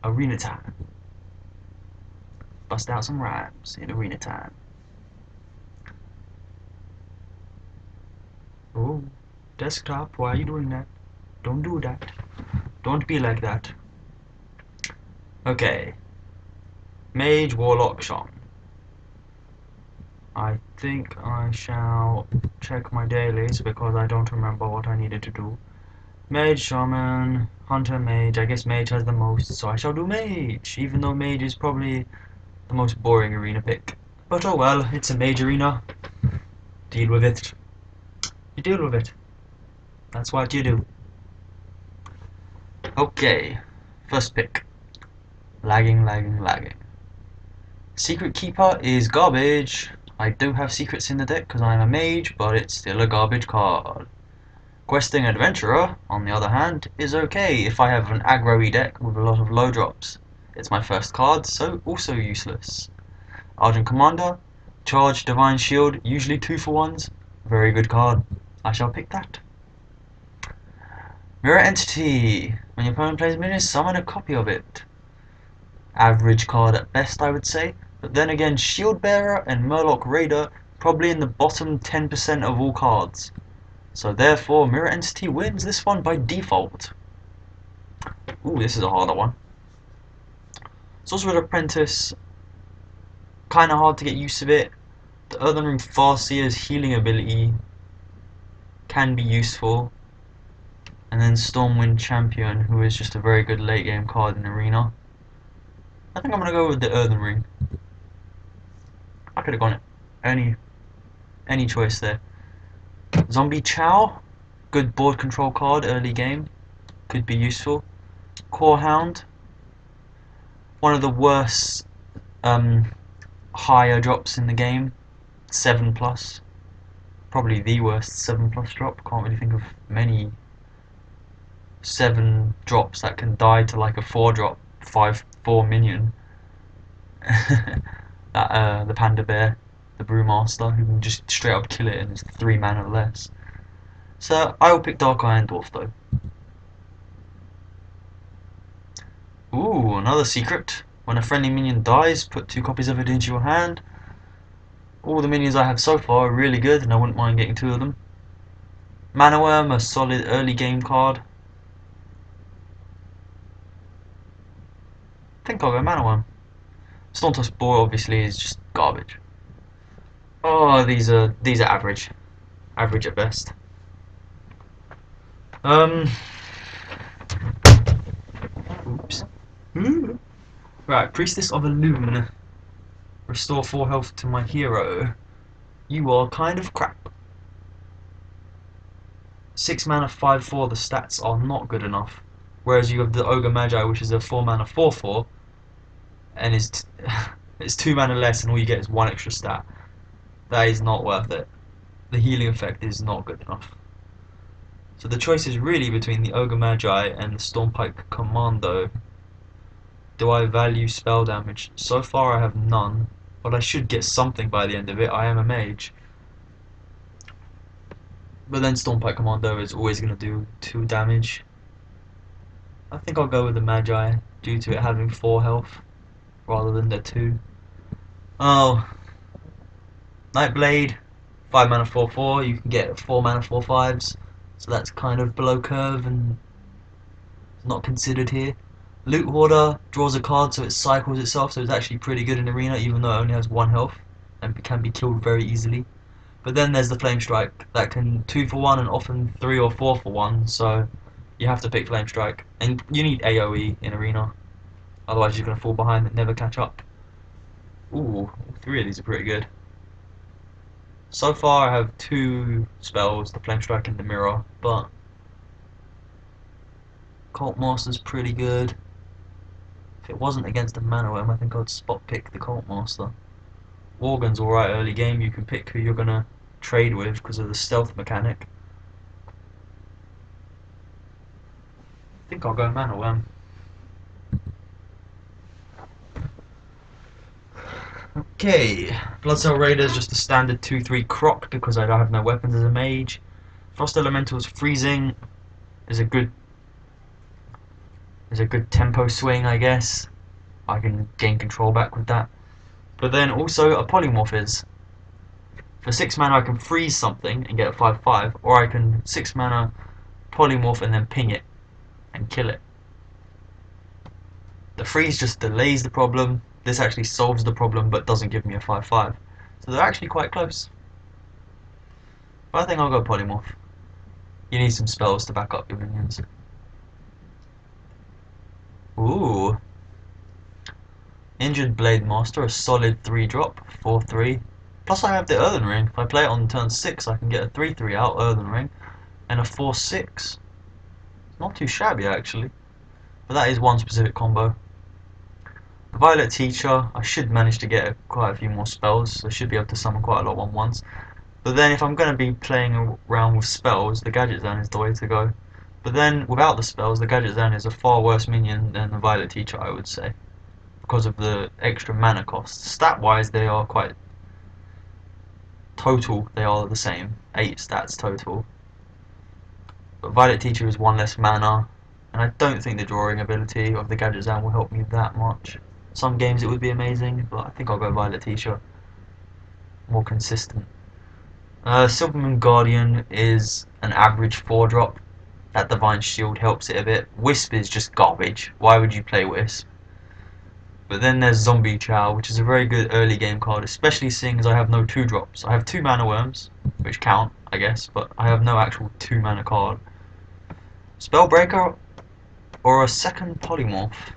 Arena time. Bust out some rhymes in arena time. Oh, desktop, why are you doing that? Don't do that. Don't be like that. Okay. Mage, Warlock, Shaman. I think I shall check my dailies because I don't remember what I needed to do. Mage, Shaman, Hunter, Mage. I guess Mage has the most, so I shall do Mage, even though Mage is probably the most boring arena pick. But oh well, it's a Mage arena. Deal with it. You deal with it. That's what you do. Okay, first pick. Lagging, lagging, lagging. Secret Keeper is garbage. I do have secrets in the deck because I'm a mage, but it's still a garbage card. Questing Adventurer, on the other hand, is okay if I have an aggro-y deck with a lot of low drops. It's my first card, so also useless. Argent Commander, Charge, Divine Shield, usually 2 for 1s. Very good card. I shall pick that. Mirror Entity. When your opponent plays minions, summon a copy of it. Average card at best, I would say. But then again, Shield Bearer and Murloc Raider probably in the bottom 10% of all cards. So therefore, Mirror Entity wins this one by default. Ooh, this is a harder one. Sorcerer's Apprentice, kinda hard to get used to it. The Earthen Ring Farseer's healing ability can be useful. And then Stormwind Champion, who is just a very good late game card in Arena. I think I'm gonna go with the Earthen Ring. I could have gone any choice there. Zombie Chow, good board control card early game, could be useful. Core Hound, one of the worst higher drops in the game, 7 plus, probably the worst 7 plus drop. Can't really think of many 7 drops that can die to like a 4 drop 5/4 minion. The Panda Bear, the Brewmaster, who can just straight up kill it and it's 3 mana less. So I will pick Dark Iron Dwarf though. Ooh, another secret. When a friendly minion dies, put 2 copies of it into your hand. All the minions I have so far are really good and I wouldn't mind getting 2 of them. Mana Worm, a solid early game card. I think I'll go Mana Worm. Stormtoss Boar obviously is just garbage. Oh, these are average. Average at best. Oops. Right, Priestess of Elune. Restore 4 health to my hero. You are kind of crap. 6 mana 5/4, the stats are not good enough. Whereas you have the Ogre Magi, which is a 4 mana 4/4, and it's 2 mana less, and all you get is 1 extra stat. That is not worth it. The healing effect is not good enough. So the choice is really between the Ogre Magi and the Stormpike Commando. Do I value spell damage? So far I have none, but I should get something by the end of it. I am a mage. But then Stormpike Commando is always going to do 2 damage. I think I'll go with the Magi due to it having 4 health rather than the 2. Oh, Nightblade, 5 mana 4/4. You can get 4 mana 4/5s, so that's kind of below curve and not considered here. Loot Hoarder draws a card so it cycles itself, so it's actually pretty good in Arena even though it only has 1 health and can be killed very easily. But then there's the Flame Strike that can 2 for 1 and often 3 or 4 for 1, so you have to pick Flame Strike. And you need AoE in Arena, otherwise you're going to fall behind and never catch up. Ooh, 3 of these are pretty good. So far I have 2 spells, the Flame Strike and the Mirror, but Cult Master's pretty good. If it wasn't against a Mana Worm, I think I'd spot pick the Cult Master. Worgen's alright early game, you can pick who you're going to trade with because of the stealth mechanic. I think I'll go Mana Worm. Okay, Bloodcell Raider is just a standard 2/3 croc because I don't have no weapons as a mage. Frost Elemental's Freezing is a good There's a good tempo swing, I guess. I can gain control back with that. But then also a polymorph is. For 6 mana I can freeze something and get a 5/5, or I can 6 mana polymorph and then ping it and kill it. The freeze just delays the problem. This actually solves the problem but doesn't give me a 5/5. So they're actually quite close. But I think I'll go polymorph. You need some spells to back up your minions. Ooh. Injured Blade Master, a solid 3-drop, 4/3. Plus I have the Earthen Ring. If I play it on turn 6 I can get a 3/3 out, Earthen Ring, and a 4/6. Not too shabby actually. But that is one specific combo. Violet Teacher, I should manage to get quite a few more spells, so I should be able to summon quite a lot 1/1s. But then if I'm going to be playing around with spells, the Gadget Zan is the way to go. But then without the spells, the Gadget Zan is a far worse minion than the Violet Teacher, I would say, because of the extra mana cost. Stat wise they are quite total, they are the same, 8 stats total. But Violet Teacher is 1 less mana, and I don't think the drawing ability of the Gadget Zan will help me that much. Some games it would be amazing, but I think I'll go Violet Teacher. More consistent. Silvermoon Guardian is an average 4-drop. That Divine Shield helps it a bit. Wisp is just garbage. Why would you play Wisp? But then there's Zombie Chow, which is a very good early game card, especially seeing as I have no 2-drops. I have 2 Mana Worms, which count, I guess, but I have no actual 2 mana card. Spellbreaker or a second Polymorph.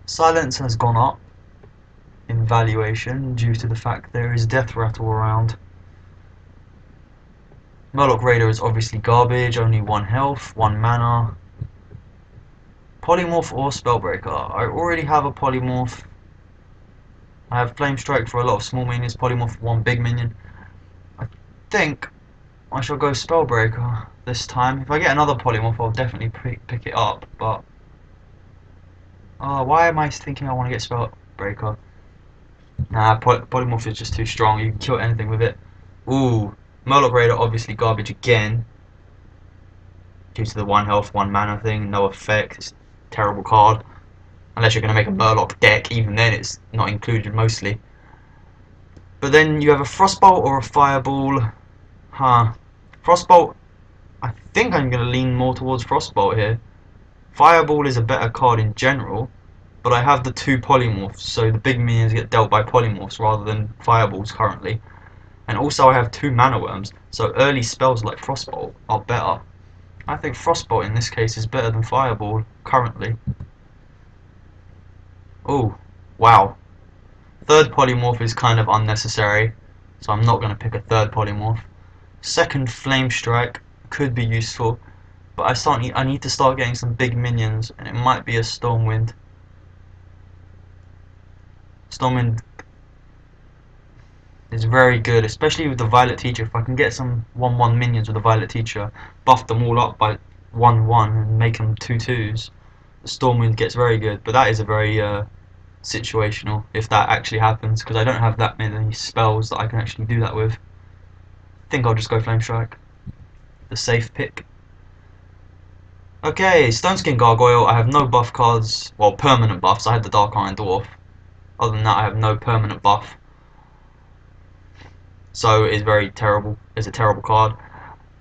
Silence has gone up in valuation due to the fact there is Death Rattle around. Murloc Raider is obviously garbage, only 1 health, 1 mana. Polymorph or Spellbreaker. I already have a Polymorph. I have Flame Strike for a lot of small minions, Polymorph for 1 big minion. I think I shall go Spellbreaker this time. If I get another Polymorph I'll definitely pick it up, but why am I thinking I want to get Spellbreaker? Nah, Polymorph is just too strong, you can kill anything with it. Ooh. Murloc Raider obviously garbage again, due to the 1 health, 1 mana thing, no effect, it's a terrible card. Unless you're going to make a Murloc deck, even then it's not included mostly. But then you have a Frostbolt or a Fireball. Frostbolt, I think I'm going to lean more towards Frostbolt here. Fireball is a better card in general, but I have the 2 Polymorphs, so the big minions get dealt by Polymorphs rather than Fireballs currently. And also I have 2 Mana Worms, so early spells like Frostbolt are better. I think Frostbolt in this case is better than Fireball currently. Oh, wow. Third Polymorph is kind of unnecessary, so I'm not going to pick a third Polymorph. Second Flame Strike could be useful, but I need to start getting some big minions, and it might be a Stormwind. Stormwind is very good, especially with the Violet Teacher. If I can get some 1/1 minions with the Violet Teacher, buff them all up by 1/1 and make them 2/2s, the Stormwind gets very good. But that is a very situational, if that actually happens, because I don't have that many spells that I can actually do that with. I think I'll just go Flame Strike, the safe pick. Okay, Stoneskin Gargoyle, I have no buff cards, well, permanent buffs. I had the Dark Iron Dwarf. Other than that I have no permanent buff, so it's very terrible. It's a terrible card.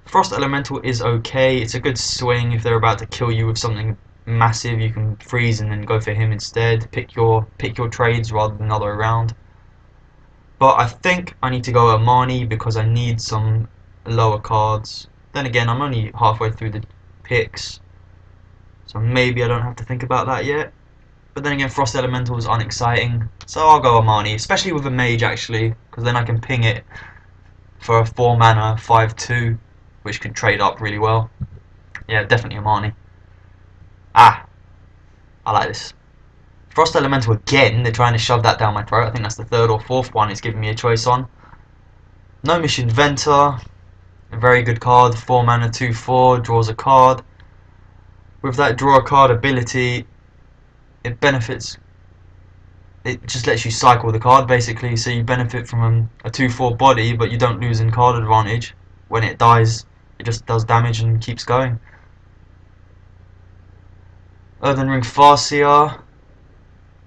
Frost Elemental is okay, it's a good swing if they're about to kill you with something massive. You can freeze and then go for him instead. Pick your trades rather than the other way around. But I think I need to go Amani because I need some lower cards. Then again, I'm only halfway through the picks, so maybe I don't have to think about that yet. But then again, Frost Elemental is unexciting, so I'll go Amani, especially with a mage actually, because then I can ping it for a 4 mana 5/2, which can trade up really well. Yeah, definitely Amani. I like this. Frost Elemental again, they're trying to shove that down my throat. I think that's the 3rd or 4th one it's giving me a choice on. Gnomish Inventor, a very good card, 4 mana 2/4, draws a card. With that draw a card ability, it just lets you cycle the card basically, so you benefit from a 2/4 body, but you don't lose in card advantage. When it dies, it just does damage and keeps going. Earthen Ring Farseer,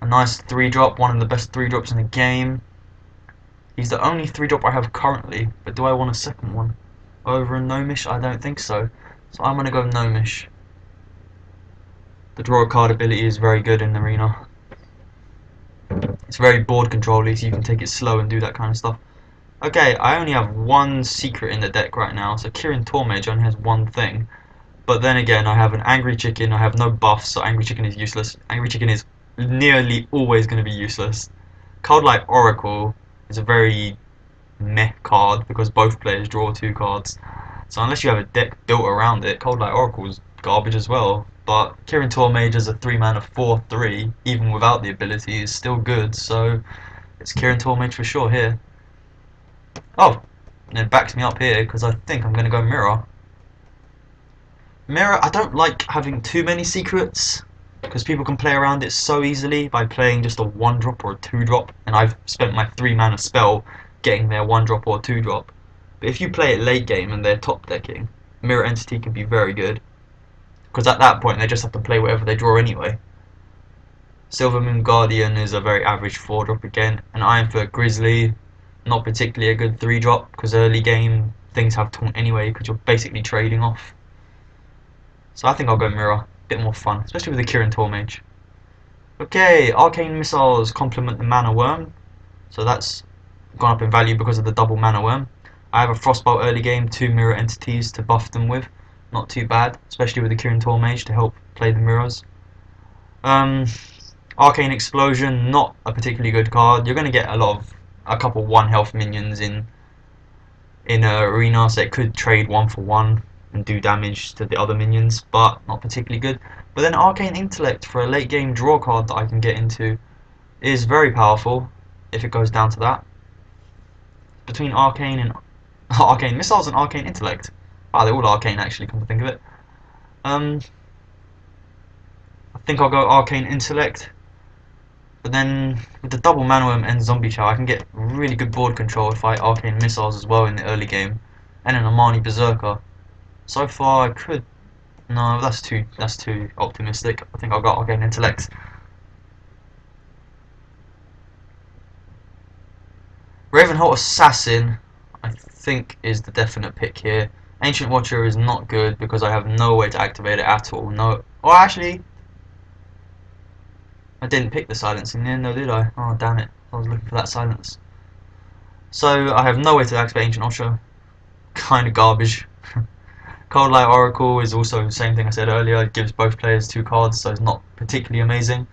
a nice 3-drop, one of the best 3-drops in the game. He's the only 3-drop I have currently, but do I want a second one? Over a Gnomish? I don't think so. So I'm going to go Gnomish. The draw a card ability is very good in Arena. It's very board controlly, so you can take it slow and do that kind of stuff. Okay, I only have one secret in the deck right now, so Kirin Tormage only has one thing. But then again, I have an Angry Chicken, I have no buffs, so Angry Chicken is useless. Angry Chicken is nearly always going to be useless. Card like Oracle is a very meh card because both players draw 2 cards. So unless you have a deck built around it, Cold Light Oracle is garbage as well. But Kirin Tormage as a 3-mana 4/3, even without the ability, is still good. So it's Kirin Tormage for sure here. Oh, and it backs me up here because I think I'm going to go Mirror. Mirror, I don't like having too many secrets because people can play around it so easily by playing just a 1-drop or a 2-drop, and I've spent my 3-mana spell getting their 1-drop or 2-drop. But if you play it late game and they're top decking, Mirror Entity can be very good because at that point they just have to play whatever they draw anyway. Silvermoon Guardian is a very average 4-drop again, and Ironfoot Grizzly, not particularly a good 3-drop because early game things have taunt anyway because you're basically trading off. So I think I'll go Mirror. Bit more fun, especially with the Kirin Tormage. Okay, Arcane Missiles complement the Mana Worm, so that's gone up in value because of the double Mana Worm. I have a Frostbolt early game, 2 Mirror Entities to buff them with. Not too bad, especially with the Kirin Tormage to help play the mirrors. Arcane Explosion, not a particularly good card. You're going to get a couple 1-health minions in Arena, so it could trade 1-for-1 and do damage to the other minions, but not particularly good. But then Arcane Intellect for a late game draw card that I can get into is very powerful if it goes down to that. Between Arcane and Arcane Missiles and Arcane Intellect. Ah, they're all Arcane actually, come to think of it. I think I'll go Arcane Intellect. But then with the double Mana Worm and Zombie Chow, I can get really good board control to fight Arcane Missiles as well in the early game, and an Armani Berserker. So far, I could. No, that's too optimistic. I think I'll go Arcane Intellect. Ravenholt Assassin, I think, is the definite pick here. Ancient Watcher is not good because I have no way to activate it at all. No. Oh, actually, I didn't pick the silence in the end, though, did I? Oh, damn it. I was looking for that silence. So, I have no way to activate Ancient Watcher. Kind of garbage. Cold Light Oracle is also the same thing I said earlier. It gives both players 2 cards, so it's not particularly amazing.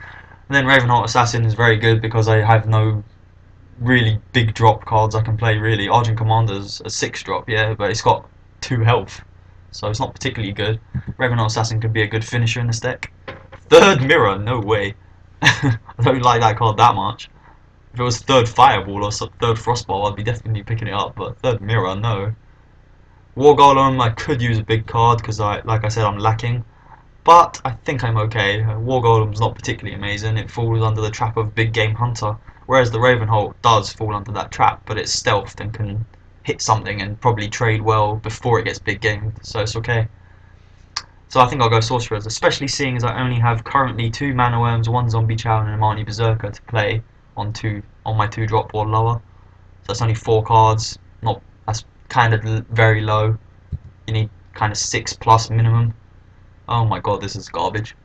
And then Ravenholt Assassin is very good because I have no really big drop cards I can play, really. Argent Commander's a 6-drop, yeah, but it's got 2 health, so it's not particularly good. Ravenholt Assassin could be a good finisher in this deck. Third Mirror, no way. I don't like that card that much. If it was third Fireball or third Frostball, I'd be definitely picking it up, but third Mirror, no. War Golem, I could use a big card because, like I said, I'm lacking. But I think I'm okay. War Golem's not particularly amazing. It falls under the trap of Big Game Hunter. Whereas the Ravenholt does fall under that trap, but it's stealthed and can hit something and probably trade well before it gets big gamed. So it's okay. So I think I'll go Sorcerers, especially seeing as I only have currently 2 Mana Worms, 1 Zombie Chow and an Armani Berserker to play on my 2-drop or lower. So that's only 4 cards. That's kind of very low. You need kind of 6+ minimum. Oh my god, this is garbage.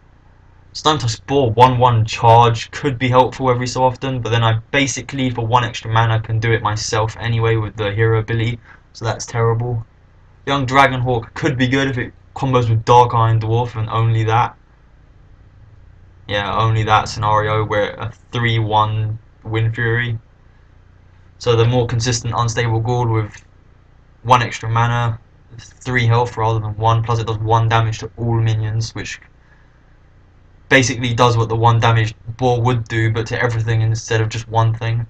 Stone-Touch Spore 1/1 charge could be helpful every so often, but then I basically for 1 extra mana can do it myself anyway with the hero ability, so that's terrible. Young Dragonhawk could be good if it combos with Dark Iron Dwarf and only that. Yeah, only that scenario where a 3/1 Wind Fury. So the more consistent Unstable Ghoul with 1 extra mana, 3 health rather than 1, plus it does 1 damage to all minions, which basically does what the 1 damage ball would do, but to everything instead of just one thing.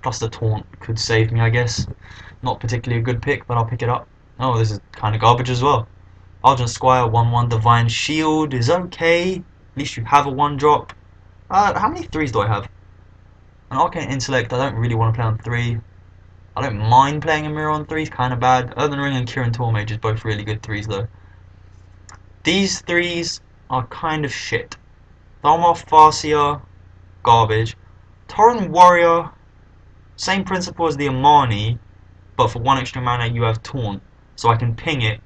Plus the taunt could save me, I guess. Not particularly a good pick, but I'll pick it up. Oh, this is kind of garbage as well. Argent Squire 1/1 Divine Shield is okay. At least you have a 1-drop. How many 3s do I have? An Arcane Intellect I don't really want to play on 3. I don't mind playing a Mirror on 3, kind of bad. Earthen Ring and Kirin Tormage is both really good 3s though. These 3s are kind of shit. Thalmor Farseer, garbage. Tauren Warrior, same principle as the Amani, but for 1 extra mana you have Taunt, so I can ping it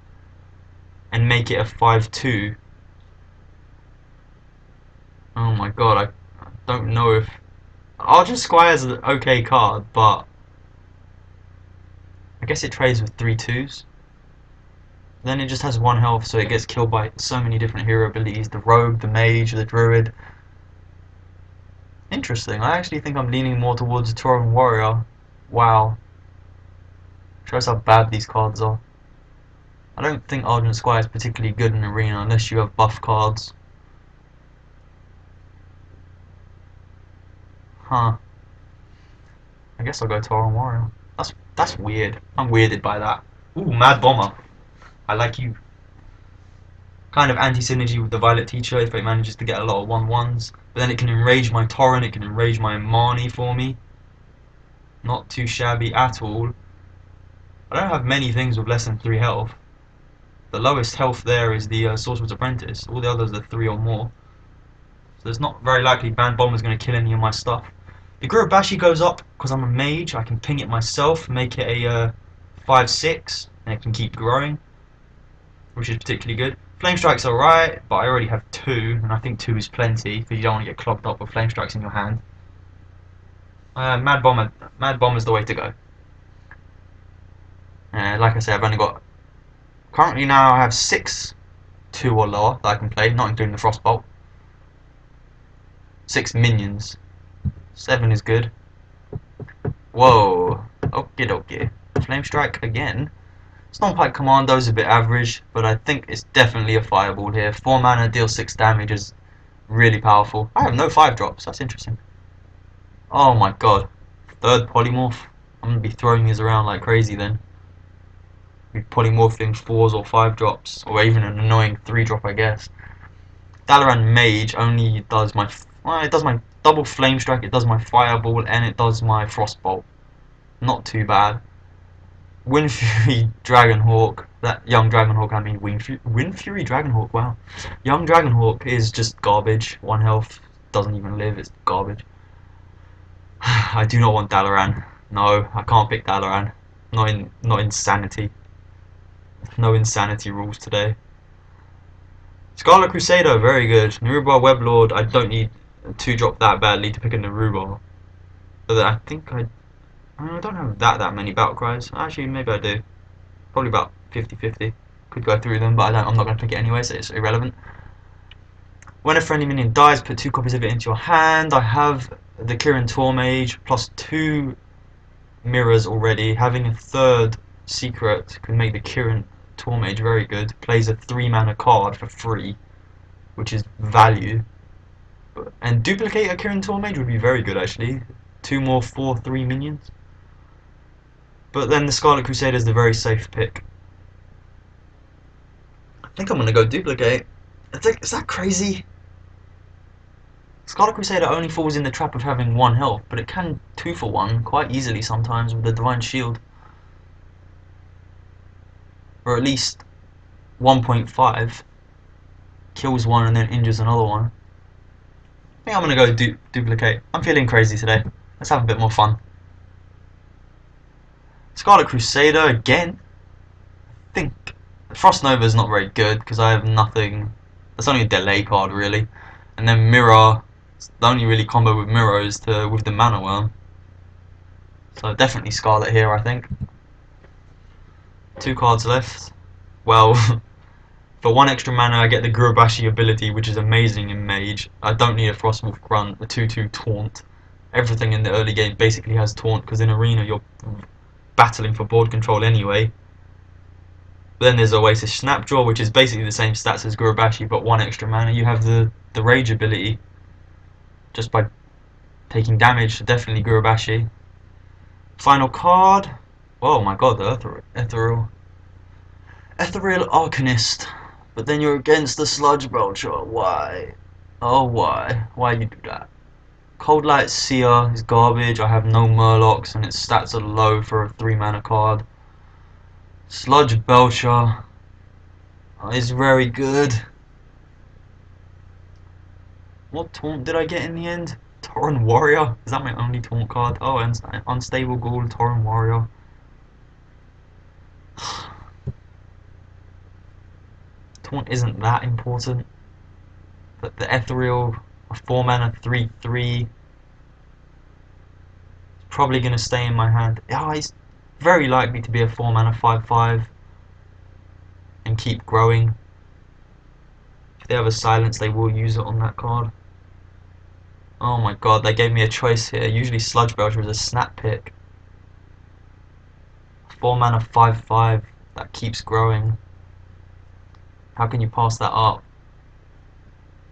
and make it a 5/2. Oh my god, I don't know if... Argent Squire is an okay card, but I guess it trades with 3/2s. Then it just has 1 health, so it gets killed by so many different hero abilities. The Rogue, the Mage, the Druid. Interesting, I actually think I'm leaning more towards the Tauren Warrior. Wow. Shows how bad these cards are. I don't think Argent Squire is particularly good in Arena unless you have buff cards. Huh. I guess I'll go Tauren Warrior. That's weird. I'm weirded by that. Ooh, Mad Bomber. I like you. Kind of anti-synergy with the Violet Teacher if it manages to get a lot of 1/1s. But then it can enrage my Tauren, it can enrage my Marnie for me. Not too shabby at all. I don't have many things with less than 3 health. The lowest health there is the Sorcerer's Apprentice. All the others are 3 or more. So it's not very likely Mad Bomber is going to kill any of my stuff. The Gurubashi goes up because I'm a mage. I can ping it myself, make it a 5/6, and it can keep growing, which is particularly good. Flame Strike's alright, but I already have 2, and I think 2 is plenty because you don't want to get clogged up with Flame Strikes in your hand. Mad Bomber's the way to go. Like I said, I've only got... Currently now I have 6 2 or lower that I can play, not including the Frostbolt. 6 minions. 7 is good. Whoa. Okie dokie. Flame Strike again. Stormpike Commando is a bit average, but I think it's definitely a fireball here. 4 mana, deals 6 damage is really powerful. I have no 5-drops, that's interesting. Oh my god. 3rd Polymorph. I'm going to be throwing these around like crazy then. Be polymorphing 4s or 5-drops, or even an annoying 3-drop I guess. Dalaran Mage only does my... Well, it does my double Flame Strike, it does my Fireball, and it does my Frostbolt. Not too bad. Windfury Dragonhawk, that young Dragonhawk, I mean Windfury Dragonhawk, wow. Young Dragonhawk is just garbage, 1 health, doesn't even live, it's garbage. I do not want Dalaran. No, I can't pick Dalaran. Not insanity. No insanity rules today. Scarlet Crusader, very good. Naruba Weblord, I don't need a 2-drop that badly to pick a Naruba. But I think I don't have that many battle cries. Actually, maybe I do. Probably about 50-50. Could go through them, but I'm not going to pick it anyway, so it's irrelevant. When a friendly minion dies, put 2 copies of it into your hand. I have the Kirin Tormage plus 2 mirrors already. Having a 3rd secret can make the Kirin Tormage very good. Plays a 3 mana card for free, which is value. And duplicate a Kirin Tormage would be very good actually. 2 more 4/3 minions. But then the Scarlet Crusader is the very safe pick. I think I'm gonna go duplicate. Is that crazy? Scarlet Crusader only falls in the trap of having 1 health, but it can 2 for 1 quite easily sometimes with the Divine Shield. Or at least 1.5. Kills 1 and then injures another one. I think I'm gonna go duplicate. I'm feeling crazy today. Let's have a bit more fun. Scarlet Crusader again. I think Frost Nova is not very good because I have nothing. That's only a delay card really. And then Mirror. The only really combo with Mirror is with the Mana Worm. So definitely Scarlet here, I think. 2 cards left. Well, for 1 extra mana I get the Gurubashi ability, which is amazing in Mage. I don't need a Frostwolf Grunt, a 2/2 Taunt. Everything in the early game basically has Taunt, because in Arena you're battling for board control anyway. But then there's Oasis Snapjaw, which is basically the same stats as Gurubashi, but 1 extra mana. You have the Rage ability, just by taking damage, so definitely Gurubashi. Final card. Oh my god, the Ethereal Arcanist. But then you're against the Sludge Belcher. Why? Oh, why? Why you do that? Cold Light Seer is garbage. I have no Murlocs and its stats are low for a 3 mana card. Sludge Belcher is very good. What taunt did I get in the end? Tauren Warrior? Is that my only taunt card? Oh, and Unstable Ghoul, Tauren Warrior. Taunt isn't that important. But the Ethereal, a 4 mana 3/3, is probably going to stay in my hand. Yeah, he's very likely to be a 4 mana 5/5 and keep growing. If they have a silence, they will use it on that card. Oh my god, they gave me a choice here. Usually Sludge Belcher is a snap pick. 4 mana 5/5 that keeps growing. How can you pass that up?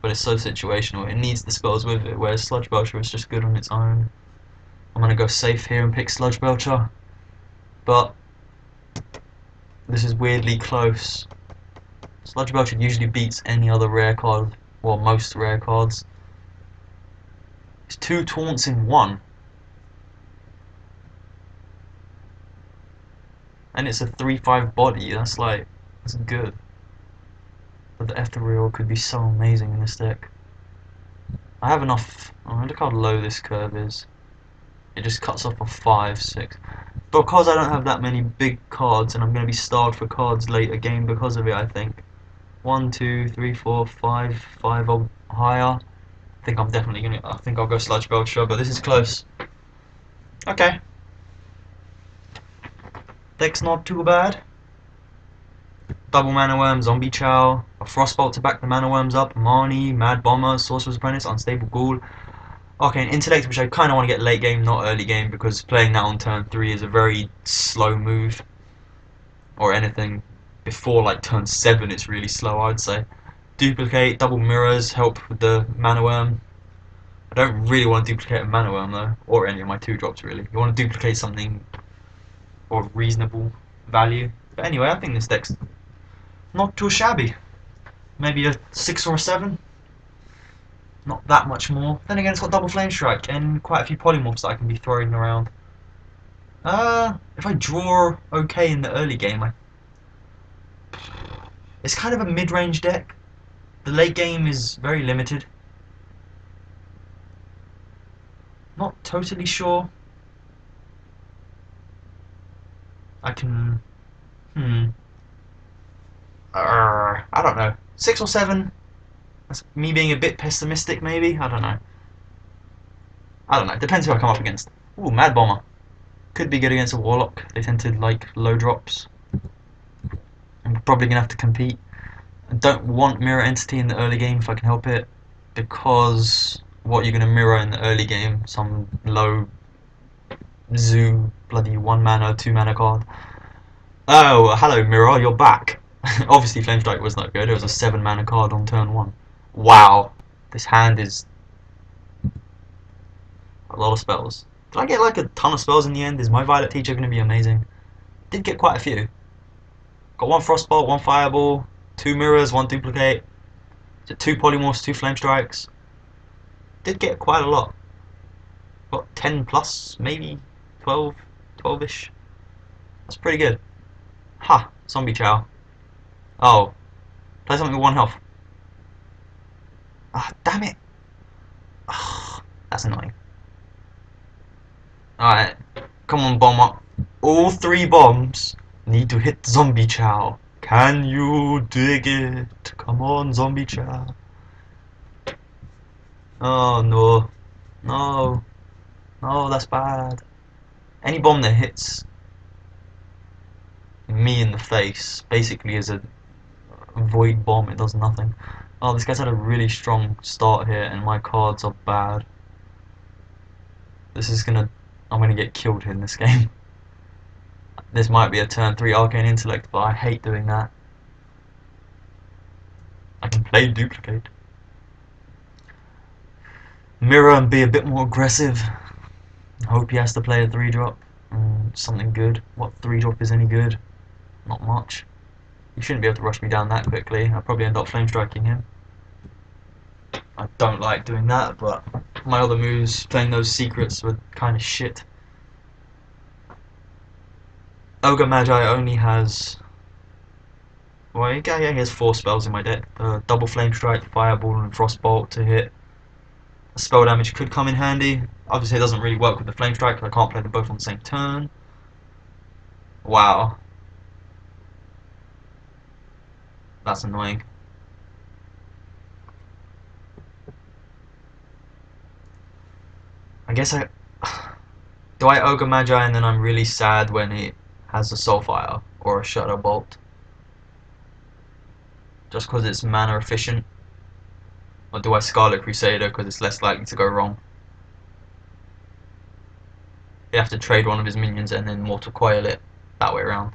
But it's so situational. It needs the spells with it, whereas Sludge Belcher is just good on its own. I'm gonna go safe here and pick Sludge Belcher. But this is weirdly close. Sludge Belcher usually beats any other rare card, well, most rare cards. It's 2 taunts in 1. And it's a 3/5 body, that's good. But the Ethereal could be so amazing in this deck. I have enough, oh, look how low this curve is. It just cuts off a 5, 6. Because I don't have that many big cards, and I'm going to be starved for cards later game because of it, I think. 1, 2, 3, 4, 5, 5 or higher. I think I'll go Sludge Belcher, but this is close. Okay. Deck's not too bad. Double Mana Worm, Zombie Chow, a Frostbolt to back the Mana Worms up, Marnie, Mad Bomber, Sorcerer's Apprentice, Unstable Ghoul. Okay, an Intellect, which I kind of want to get late game, not early game, because playing that on turn 3 is a very slow move. Or anything before like turn 7, it's really slow, I'd say. Duplicate, double mirrors, help with the Mana Worm. I don't really want to duplicate a Mana Worm though, or any of my 2-drops really. You want to duplicate something of reasonable value. But anyway, I think this deck's not too shabby. Maybe a 6 or a 7. Not that much more. Then again, it's got double Flame Strike and quite a few polymorphs that I can be throwing around. If I draw okay in the early game, it's kind of a mid-range deck. The late game is very limited. Not totally sure. I can... I don't know. 6 or 7? That's me being a bit pessimistic, maybe? I don't know. Depends who I come up against. Ooh, Mad Bomber. Could be good against a Warlock. They tend to like low drops. I'm probably going to have to compete. I don't want Mirror Entity in the early game if I can help it, because what you're going to mirror in the early game, some low zoo bloody 1 mana, 2 mana card. Oh, hello Mirror, you're back. Obviously Flame Strike was not good, it was a 7 mana card on turn 1. Wow, this hand is a lot of spells. Did I get like a ton of spells in the end? Is my Violet Teacher going to be amazing? Did get quite a few. Got 1 Frostbolt, 1 Fireball, 2 Mirrors, 1 Duplicate, 2 Polymorphs, 2 Flame Strikes. Did get quite a lot. Got 10 plus, maybe 12, 12-ish. That's pretty good. Ha! Zombie Chow. Oh. Play something with 1 health. Ah, damn it! Ah, that's annoying. Alright. Come on, Bomber. All 3 bombs need to hit Zombie Chow. Can you dig it? Come on, Zombie Chow. Oh, no. No. No, that's bad. Any bomb that hits me in the face basically is a void bomb. It does nothing. Oh, this guy's had a really strong start here and my cards are bad. I'm gonna get killed in this game. This might be a turn 3 Arcane Intellect, but I hate doing that. I can play Duplicate. Mirror and be a bit more aggressive. I hope he has to play a 3-drop. Something good. What 3-drop is any good? Not much. He shouldn't be able to rush me down that quickly. I'll probably end up flame striking him. I don't like doing that, but my other moves, playing those secrets, were kind of shit. Ogre Magi only has... Well, yeah, he has 4 spells in my deck. Double Flame Strike, Fireball, and Frostbolt to hit. Spell damage could come in handy. Obviously it doesn't really work with the Flame Strike, I can't play them both on the same turn. Wow. That's annoying. I guess I... Do I Ogre Magi and then I'm really sad when it has a Soulfire or a Shadow Bolt? Just because it's mana efficient? Or do I Scarlet Crusader because it's less likely to go wrong? You have to trade one of his minions and then Mortal Coil it that way around.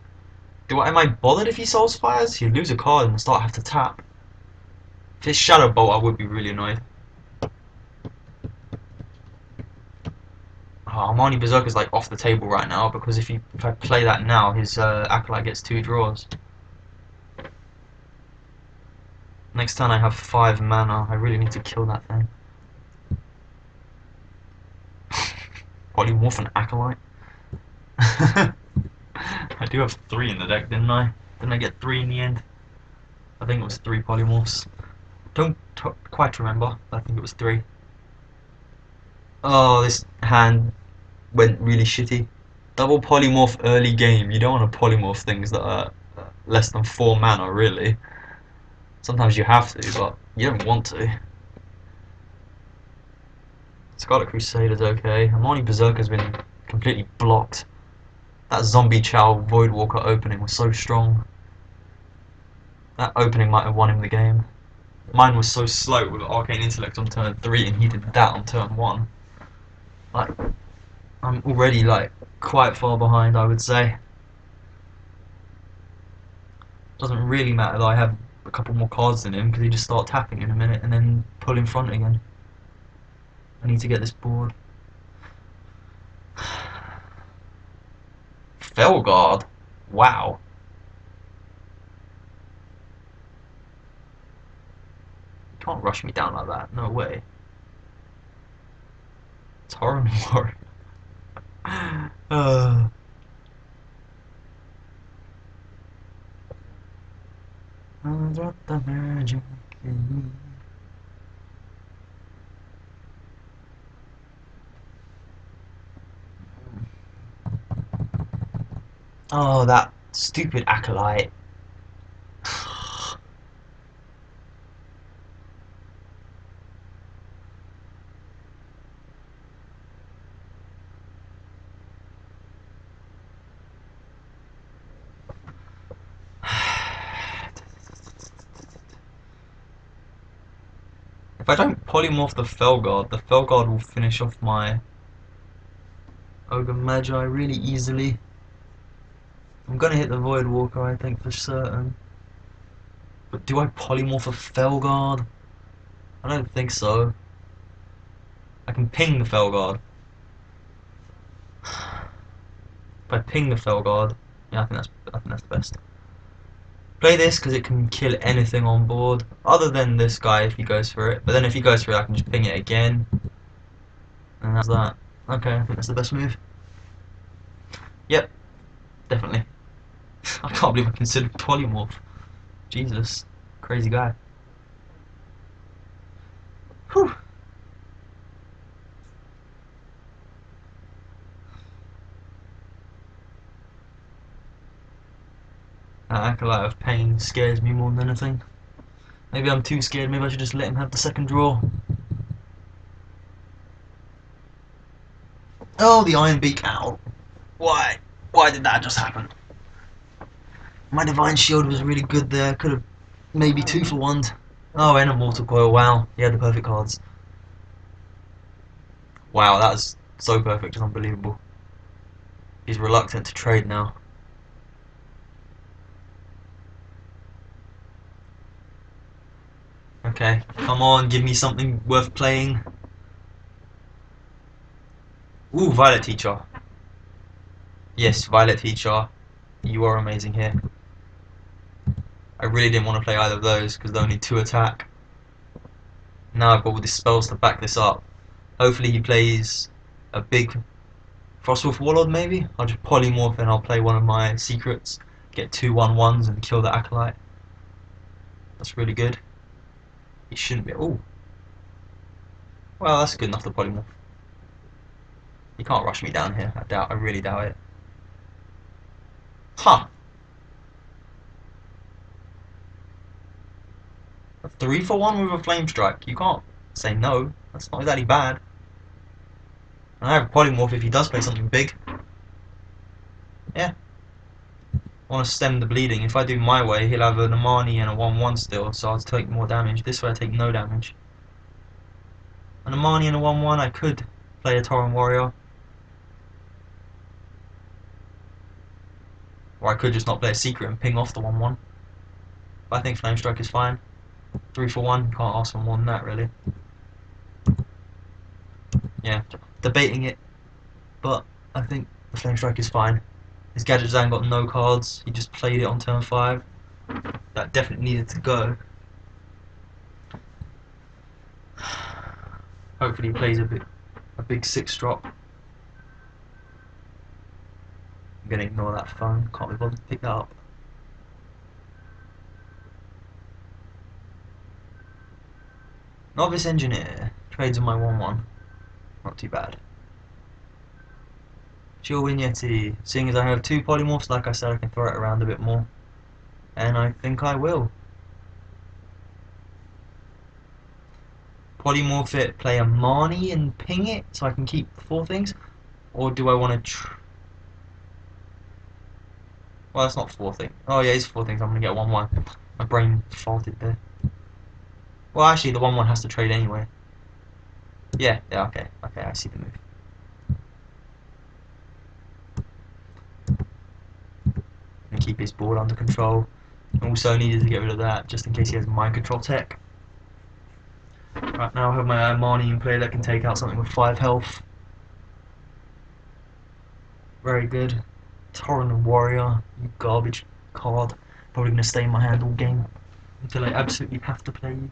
Am I bothered if he Souls Fires? He'd lose a card and start have to tap. If it's Shadow Bolt, I would be really annoyed. Oh, Armani Berserker's like off the table right now because if I play that now, his Acolyte gets 2 draws. Next turn I have 5 mana. I really need to kill that thing. Polymorph and Acolyte. I do have 3 in the deck, didn't I? Didn't I get 3 in the end? I think it was 3 Polymorphs. Don't quite remember, but I think it was 3. Oh, this hand went really shitty. Double Polymorph early game. You don't want to Polymorph things that are less than 4 mana, really. Sometimes you have to, but you don't want to. Scarlet Crusader's okay. Armani Berserker's been completely blocked. That Zombie Chow Voidwalker opening was so strong. That opening might have won him the game. Mine was so slow with Arcane Intellect on turn 3 and he did that on turn 1. Like, I'm already like quite far behind, I would say. Doesn't really matter that I have a couple more cards than him because he just start tapping in a minute and then pull in front again. I need to get this board. Felguard? Wow. You can't rush me down like that, no way. Tauren Warrior. I dropped the magic in me. Oh, that stupid Acolyte. If I don't polymorph the Felguard will finish off my Ogre Magi really easily. I'm gonna hit the Voidwalker, I think, for certain. But do I polymorph a Felguard? I don't think so. I can ping the Felguard. If I ping the Felguard, yeah, I think that's the best. Play this because it can kill anything on board, other than this guy if he goes for it. But then if he goes for it, I can just ping it again, and that's that. Okay, I think that's the best move. Yep, definitely. I can't believe I considered polymorph. Jesus, crazy guy. Whew. That Acolyte of Pain scares me more than anything. Maybe I'm too scared, maybe I should just let him have the second draw. Oh, the Iron Beak out. Why? Why did that just happen? My Divine Shield was really good there, could have maybe 2 for 1. Oh, and a Mortal Coil, wow. He had the perfect cards. Wow, that was so perfect, it's unbelievable. He's reluctant to trade now. Okay, come on, give me something worth playing. Ooh, Violet Teacher. Yes, Violet Teacher. You are amazing here. I really didn't want to play either of those because they're only 2 attack. Now I've got all these spells to back this up. Hopefully he plays a big Frostwolf Warlord maybe? I'll just polymorph and I'll play one of my secrets. Get 2 1/1s and kill the Acolyte. That's really good. He shouldn't be. Oh. Well, that's good enough to polymorph. You can't rush me down here. I really doubt it. Huh. A 3-for-1 with a flame strike. You can't say no. That's not exactly bad. And I have polymorph if he does play something big. Yeah. I want to stem the bleeding. If I do my way, he'll have an Amani and a 1-1 still, so I'll take more damage. This way I take no damage. An Amani and a 1-1, I could play a Tauren Warrior. Or I could just not play a Secret and ping off the 1-1. But I think Flame Strike is fine. 3-for-1, can't ask for more than that really. Yeah, debating it, but I think the Flame Strike is fine. His Gadgetzan got no cards, he just played it on turn 5. That definitely needed to go. Hopefully he plays a big 6-drop. I'm gonna ignore that phone, can't be bothered to pick that up. Novice Engineer, trades in my 1-1. Not too bad. Chillwind Yeti, seeing as I have 2 polymorphs, like I said, I can throw it around a bit more. And I think I will. Polymorph it, play a Marnie and ping it so I can keep 4 things? Or do I want to well, that's not 4 things. Oh yeah, it's 4 things. I'm going to get 1-1. My brain faulted there. Well, actually, the 1-1 has to trade anyway. Yeah, okay. Okay, I see the move. And keep his board under control. Also needed to get rid of that, just in case he has mind control tech. Right, now I have my Marnie in play that can take out something with 5 health. Very good. Tauren Warrior, you garbage card. Probably going to stay in my hand all game until I absolutely have to play you.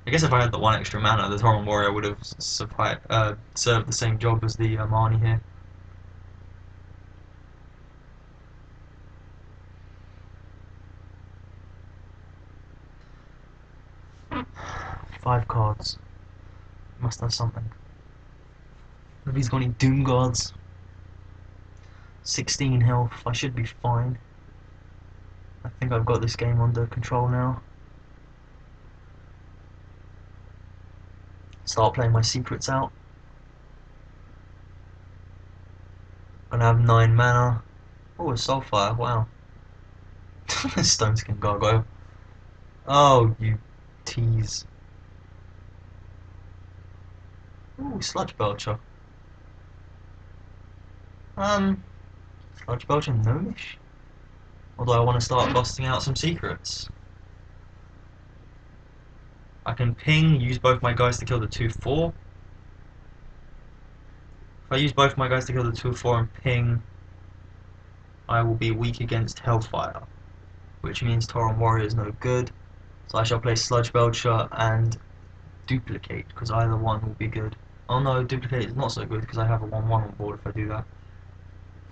I guess if I had the 1 extra mana, the Tauren Warrior would have served the same job as the Marnie here. Five cards. Must have something. If he's got any Doom Guards. 16 health, I should be fine. I think I've got this game under control now. Start playing my secrets out. Gonna have 9 mana. Oh, a Soulfire, wow. Stone Skin Gargoyle. Oh, you tease. Ooh, Sludge Belcher. Sludge Belcher Gnomish? Or do I want to start busting out some secrets? I can ping, use both my guys to kill the 2-4. If I use both my guys to kill the 2-4 and ping, I will be weak against Hellfire, which means Tauren Warrior is no good. So I shall play Sludge Belcher and Duplicate, because either one will be good. Oh no, Duplicate is not so good because I have a 1-1 on board if I do that.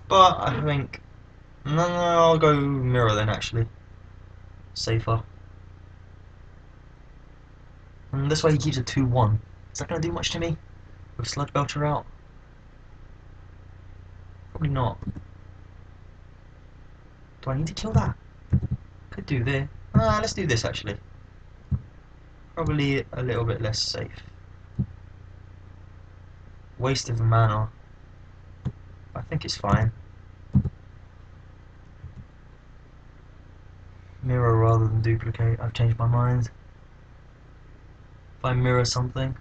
But I think... No, I'll go Mirror then actually. Safer. And this way he keeps a 2-1. Is that going to do much to me? With Sludge Belcher out? Probably not. Do I need to kill that? Could do this. Let's do this actually. Probably a little bit less safe. Waste of mana. I think it's fine. Mirror rather than Duplicate. I've changed my mind. If I mirror something.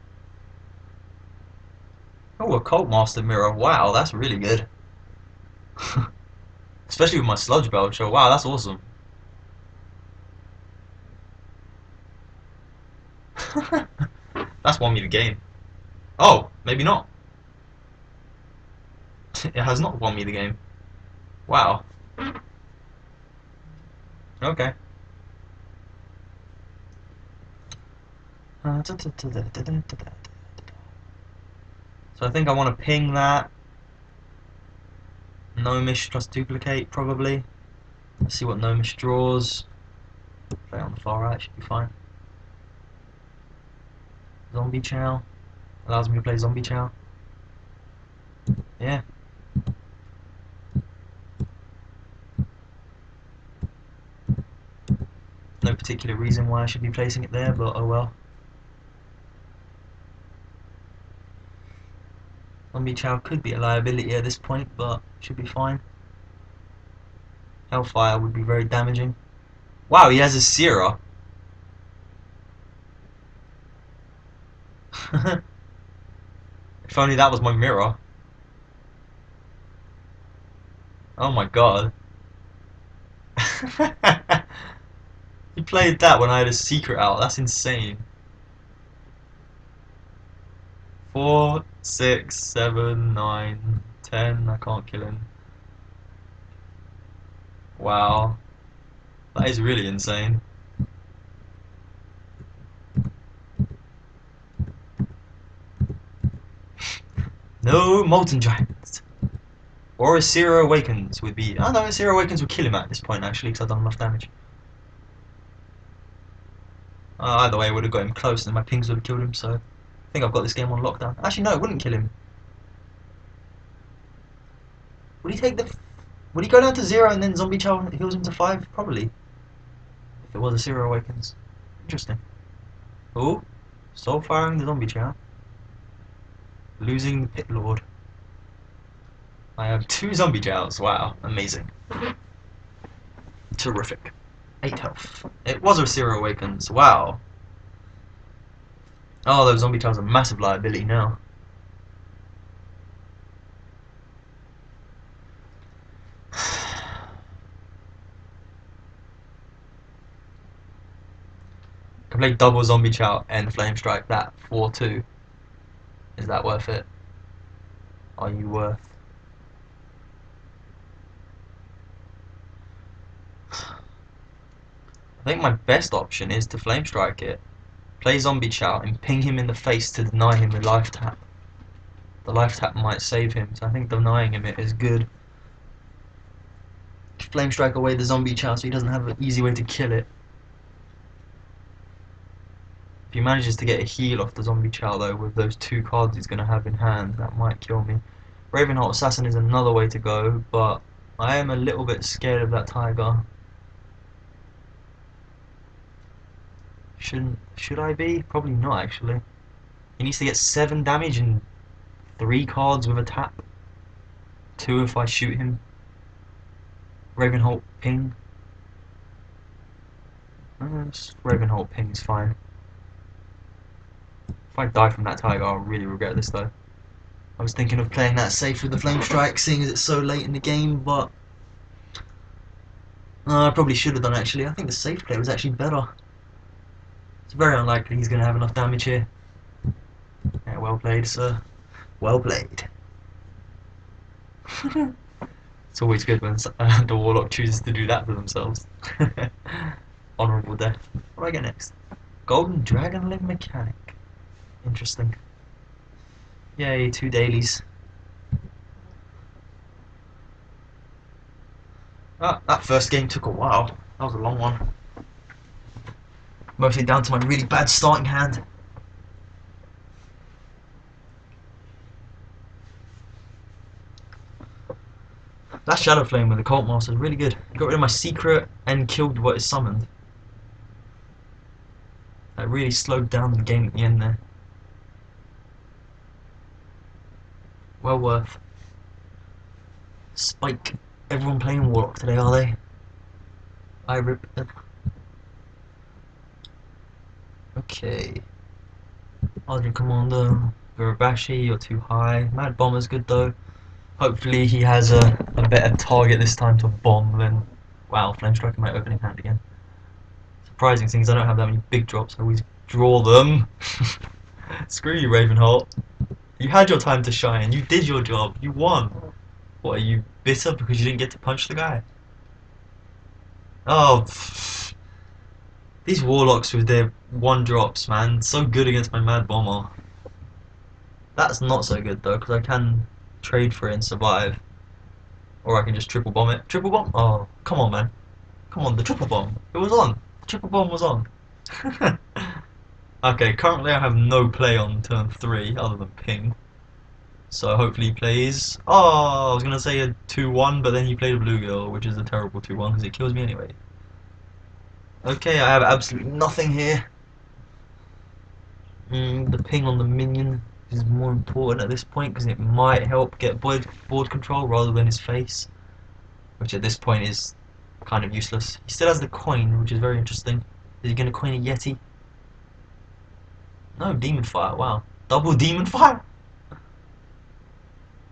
Oh, a Cult Master mirror. Wow, that's really good. Especially with my Sludge Belcher. Wow, that's awesome. That's won me the game. Oh, maybe not. It has not won me the game. Wow. Okay. So I think I want to ping that. Gnomish plus Duplicate, probably. Let's see what Gnomish draws. Play on the far right, should be fine. Zombie Chow. Allows me to play Zombie Chow. Yeah. No particular reason why I should be placing it there, but oh well. Zombie Chow could be a liability at this point, but should be fine. Hellfire would be very damaging. Wow, he has a Sierra. If only that was my mirror. Oh my god. He played that when I had a secret out. That's insane. 4, 6, 7, 9, 10. I can't kill him. Wow. That is really insane. No Molten Giants. Or a Zero Awakens would be... Oh no, a Zero Awakens would kill him at this point actually, because I've done enough damage. Either way, I would have got him close and my pings would have killed him, so... I think I've got this game on lockdown. Actually no, it wouldn't kill him. Would he take the... Would he go down to 0 and then Zombie Chow heals him to 5? Probably. If it was a Zero Awakens. Interesting. Oh, soul firing the Zombie Chow. Losing the Pit Lord. I have 2 Zombie Chows. Wow, amazing. Terrific. 8 health. It was a Zero Awakens. Wow. Oh, those Zombie Chows are a massive liability now. Can play double Zombie Chow and Flame Strike that 4-2. Is that worth it? Are you worth? I think my best option is to Flame Strike it, play Zombie Chow and ping him in the face to deny him the life tap. The life tap might save him, so I think denying him it is good. Flame Strike away the Zombie Chow so he doesn't have an easy way to kill it. If he manages to get a heal off the Zombie Chow though with those 2 cards he's going to have in hand, that might kill me. Ravenholt Assassin is another way to go, but I am a little bit scared of that Tiger. Should I be? Probably not actually. He needs to get 7 damage and 3 cards with a tap. 2 if I shoot him. Ravenholt ping. Ravenholt ping's fine. If I die from that Tiger, I'll really regret this though. I was thinking of playing that safe with the Flame Strike, seeing as it's so late in the game, but I probably should have done actually. I think the safe play was actually better. It's very unlikely he's going to have enough damage here. Yeah, well played, sir. Well played. It's always good when the Warlock chooses to do that for themselves. Honourable death. What do I get next? Golden Dragon Limb Mechanic. Interesting. Yay, 2 dailies. Ah, that first game took a while. That was a long one. Mostly down to my really bad starting hand. That Shadow Flame with the Cult Master is really good. Got rid of my secret and killed what is summoned. That really slowed down the game at the end there. Well worth. Spike. Everyone playing Warlock today, are they? I rip. Okay. Argent Commander. Gurabashi, you're too high. Mad Bomber's good though. Hopefully he has a better target this time to bomb than... Wow, Flame Strike in my opening hand again. Surprising thing is I don't have that many big drops, I always draw them. Screw you, Ravenholt. You had your time to shine, you did your job, you won. What, are you bitter because you didn't get to punch the guy? Oh, pfft. These Warlocks with their 1-drops, man, so good against my Mad Bomber. That's not so good though, because I can trade for it and survive. Or I can just triple bomb it. Triple bomb? Oh, come on, man. Come on, the triple bomb. It was on. The triple bomb was on. Okay, currently I have no play on turn 3 other than ping. So hopefully he plays. Oh, I was gonna say a 2-1, but then he played a bluegill, which is a terrible 2-1 because it kills me anyway. Okay, I have absolutely nothing here. The ping on the minion is more important at this point because it might help get board control rather than his face, which at this point is kind of useless. He still has the coin, which is very interesting. Is he going to coin a Yeti? No, Demon Fire, wow. Double Demon Fire?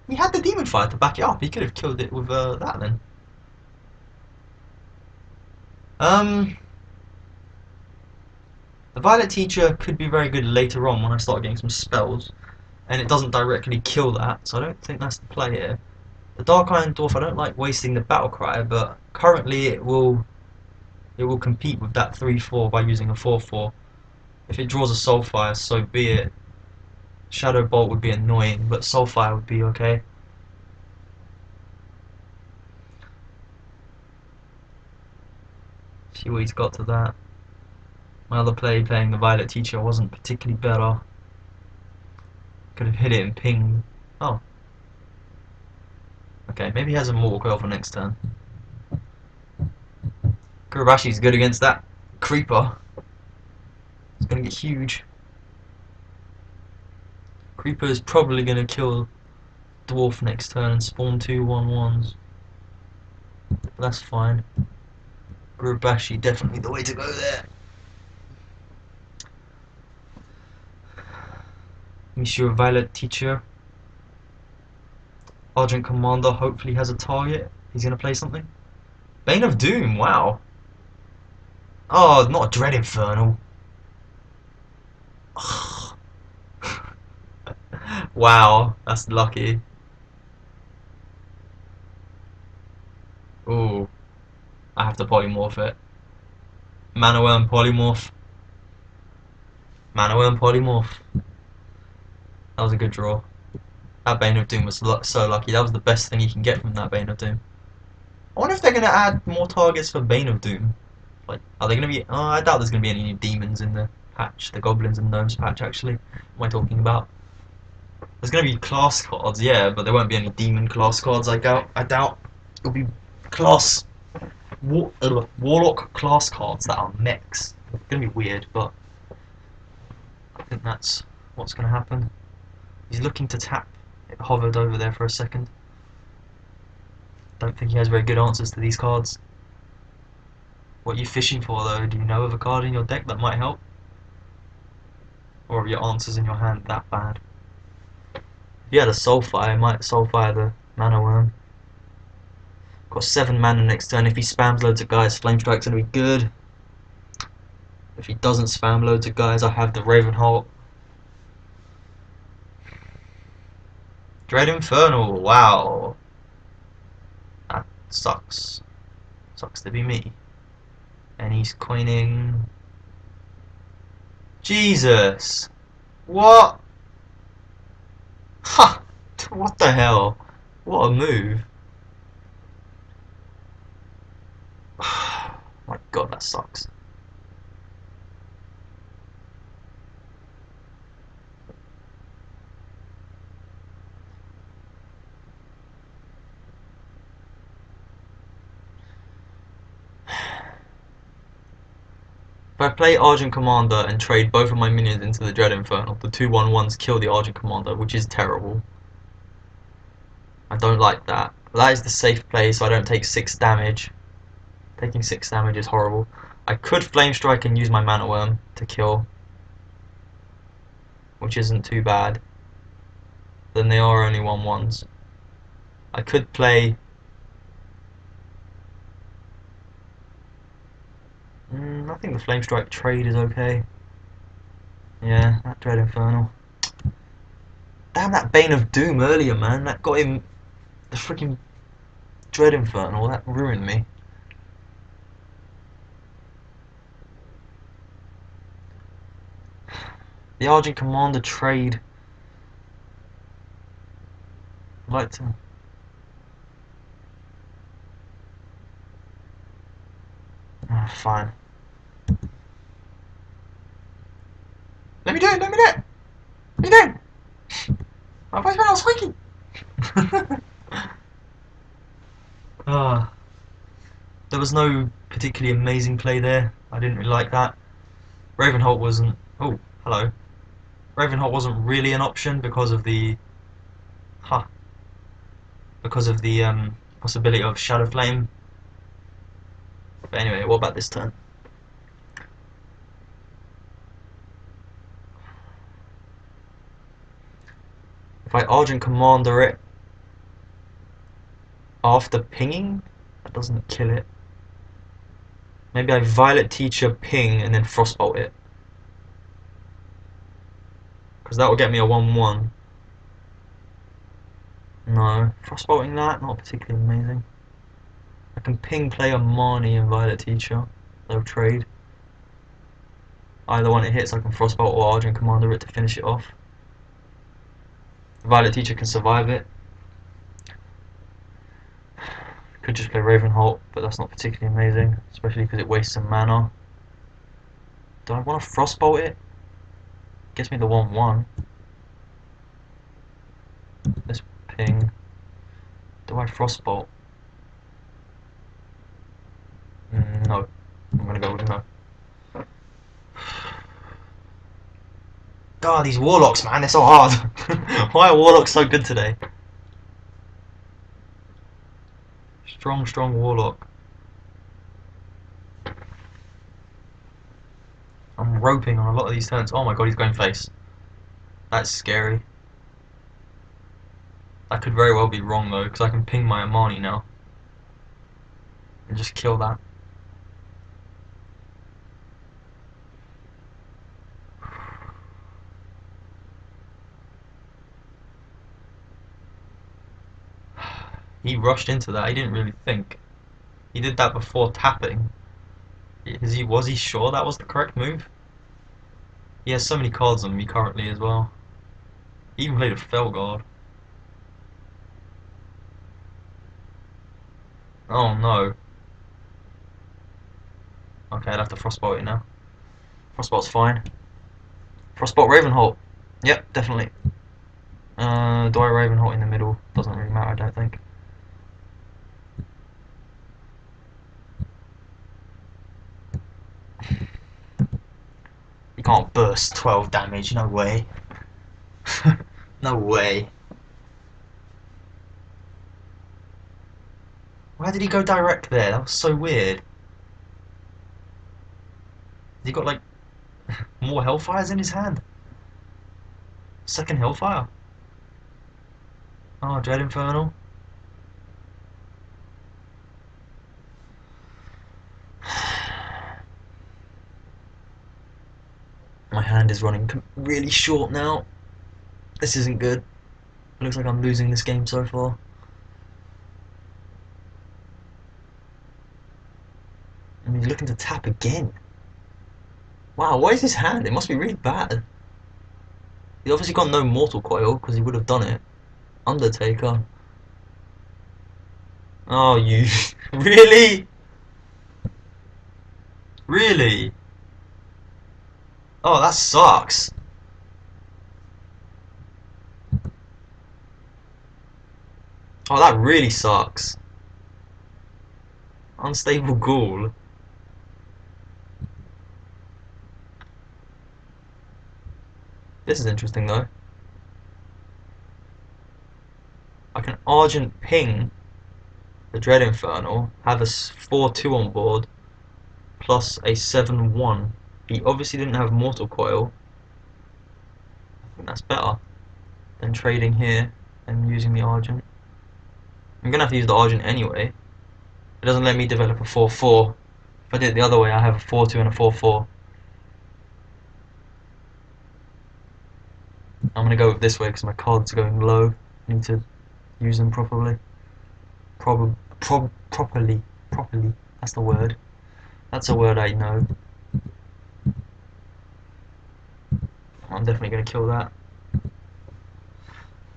He had the Demon Fire to back it up. He could have killed it with that then. Um, the Violet Teacher could be very good later on when I start getting some spells, and it doesn't directly kill that, so I don't think that's the play here. The Dark Iron Dwarf, I don't like wasting the Battle Cry, but currently it will compete with that 3-4 by using a 4-4. If it draws a Soulfire, so be it. Shadow Bolt would be annoying, but Soulfire would be okay. See what he's got to that. My other play, playing the Violet Teacher, wasn't particularly better. Could have hit it and pinged. Oh. Okay, maybe he has a Mortal Coil for next turn. Kurabashi's good against that Creeper. It's gonna get huge. Creeper is probably gonna kill Dwarf next turn and spawn 2/1/1s. But that's fine. Gurubashi, definitely the way to go there. Monsieur Violet Teacher. Argent Commander hopefully has a target. He's gonna play something. Bane of Doom, wow. Oh, not a Dread Infernal. Wow, that's lucky. Ooh, I have to polymorph it. Manoworm polymorph. Manoworm polymorph. That was a good draw. That Bane of Doom was so lucky. That was the best thing you can get from that Bane of Doom. I wonder if they're gonna add more targets for Bane of Doom. Like, are they gonna be? Oh, I doubt there's gonna be any new demons in the patch, the goblins and gnomes patch. Actually, what am I talking about? There's gonna be class cards, yeah, but there won't be any demon class cards. I doubt it'll be class warlock class cards that are mechs. It's gonna be weird, but I think that's what's gonna happen. He's looking to tap. It hovered over there for a second. Don't think he has very good answers to these cards. What are you fishing for though? Do you know of a card in your deck that might help? Or are your answers in your hand that bad? If you had a Soulfire, it might Soulfire the Mana Worm. Got 7 mana next turn. If he spams loads of guys, Flame Strike's gonna be good. If he doesn't spam loads of guys, I have the Ravenholt. Dread Infernal, wow. That sucks. Sucks to be me. And he's coining. Jesus! What? Ha! What the hell? What a move. My god, that sucks. If I play Argent Commander and trade both of my minions into the Dread Infernal, the 2/1/1s kill the Argent Commander, which is terrible. I don't like that. That is the safe play so I don't take 6 damage. Taking 6 damage is horrible. I could Flame Strike and use my Mana Worm to kill, which isn't too bad. Then they are only 1/1s. I could play... I think the Flame Strike trade is okay. Yeah, that Dread Infernal. Damn that Bane of Doom earlier, man. That got him the freaking Dread Infernal. That ruined me. The Argent Commander trade. I'd like to... fine. Let me do it, let me do it! What are you doing? My voice went all squeaky! Ah, there was no particularly amazing play there. I didn't really like that. Ravenholt wasn't... Oh, hello. Ravenholt wasn't really an option because of the... Huh. Because of the possibility of Shadow Flame. But anyway, what about this turn? If I Argent Commander it after pinging, that doesn't kill it. Maybe I Violet Teacher ping and then Frostbolt it. Because that will get me a 1-1. No, Frostbolting that, not particularly amazing. I can ping player Marnie and Violet Teacher. They'll trade. Either one it hits, I can Frostbolt or Argent Commander it to finish it off. Violet Teacher can survive it. Could just play Ravenholt, but that's not particularly amazing, especially because it wastes some mana. Do I want to Frostbolt it? Gets me the 1-1. Let's ping. Do I Frostbolt? No. I'm gonna go with no. God, these Warlocks, man, they're so hard. Why are Warlocks so good today? Strong, strong Warlock. I'm roping on a lot of these turns. Oh my god, he's going face. That's scary. That could very well be wrong though, because I can ping my Amani now. And just kill that. He rushed into that, he didn't really think. He did that before tapping. Was he sure that was the correct move? He has so many cards on me currently as well. He even played a Felguard. Oh no. Okay, I'd have to Frostbolt it now. Frostbolt's fine. Frostbolt Ravenholt. Yep, definitely. Do I Ravenholt in the middle? Doesn't really matter, I don't think. You can't burst 12 damage, no way. No way. Why did he go direct there? That was so weird. Has he got like more Hellfires in his hand? Second Hellfire? Oh, Dread Infernal. My hand is running really short now. This isn't good. It looks like I'm losing this game so far. And he's looking to tap again. Wow, what is his hand? It must be really bad. He's obviously got no Mortal Coil, because he would have done it. Undertaker. Oh, you... Really? Really? Oh, that sucks. Oh, that really sucks. Unstable Ghoul. This is interesting though. I can Argent ping the Dread Infernal, have a 4-2 on board, plus a 7-1. He obviously didn't have Mortal Coil. I think that's better than trading here and using the Argent. I'm gonna have to use the Argent anyway. It doesn't let me develop a 4-4. If I did it the other way, I have a 4-2 and a 4-4. I'm gonna go with this way because my cards are going low. I need to use them properly. Properly. That's the word. That's a word I know. I'm definitely gonna kill that.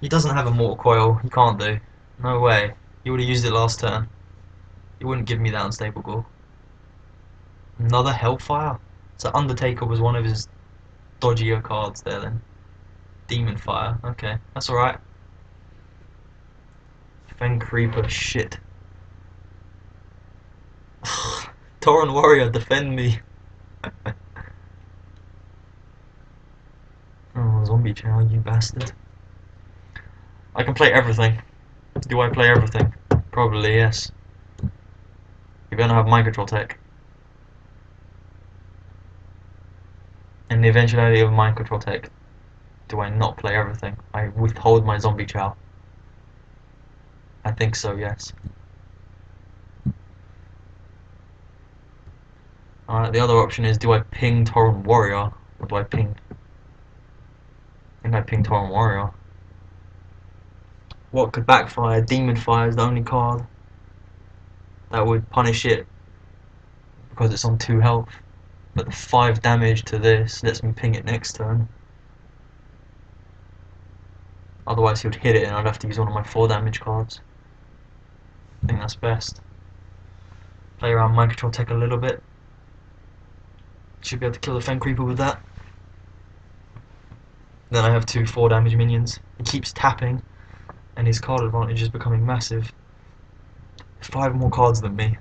He doesn't have a Mortal Coil. He can't do. No way. He would have used it last turn. He wouldn't give me that Unstable Ghoul. Another Hellfire? So Undertaker was one of his dodgier cards there then. Demon Fire, okay, that's alright. Fen Creeper, shit. Tauren Warrior, defend me. Oh, zombie chow, you bastard. I can play everything. Do I play everything? Probably, yes. You're gonna have mind control tech. In the eventuality of mind control tech, do I not play everything? I withhold my zombie chow. I think so, yes. Alright, the other option is, do I ping Tauren Warrior, or do I ping... I think I ping Tauren Warrior. What could backfire? Demon Fire is the only card that would punish it, because it's on 2 health. But the 5 damage to this lets me ping it next turn. Otherwise he would hit it and I'd have to use one of my 4 damage cards. I think that's best. Play around mind control tech a little bit. Should be able to kill the Fen Creeper with that. Then I have 2 4 damage minions. He keeps tapping and his card advantage is becoming massive. 5 more cards than me.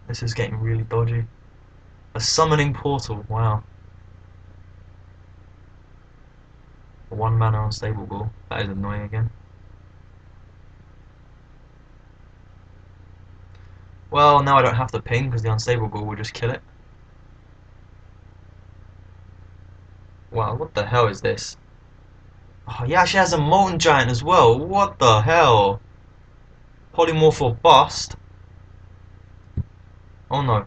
This is getting really dodgy. A summoning portal, wow. 1 mana unstable ball. That is annoying again. Well, now I don't have to ping because the unstable ball will just kill it. Wow, what the hell is this? Oh, yeah, she has a Molten Giant as well. What the hell? Polymorph or bust? Oh no.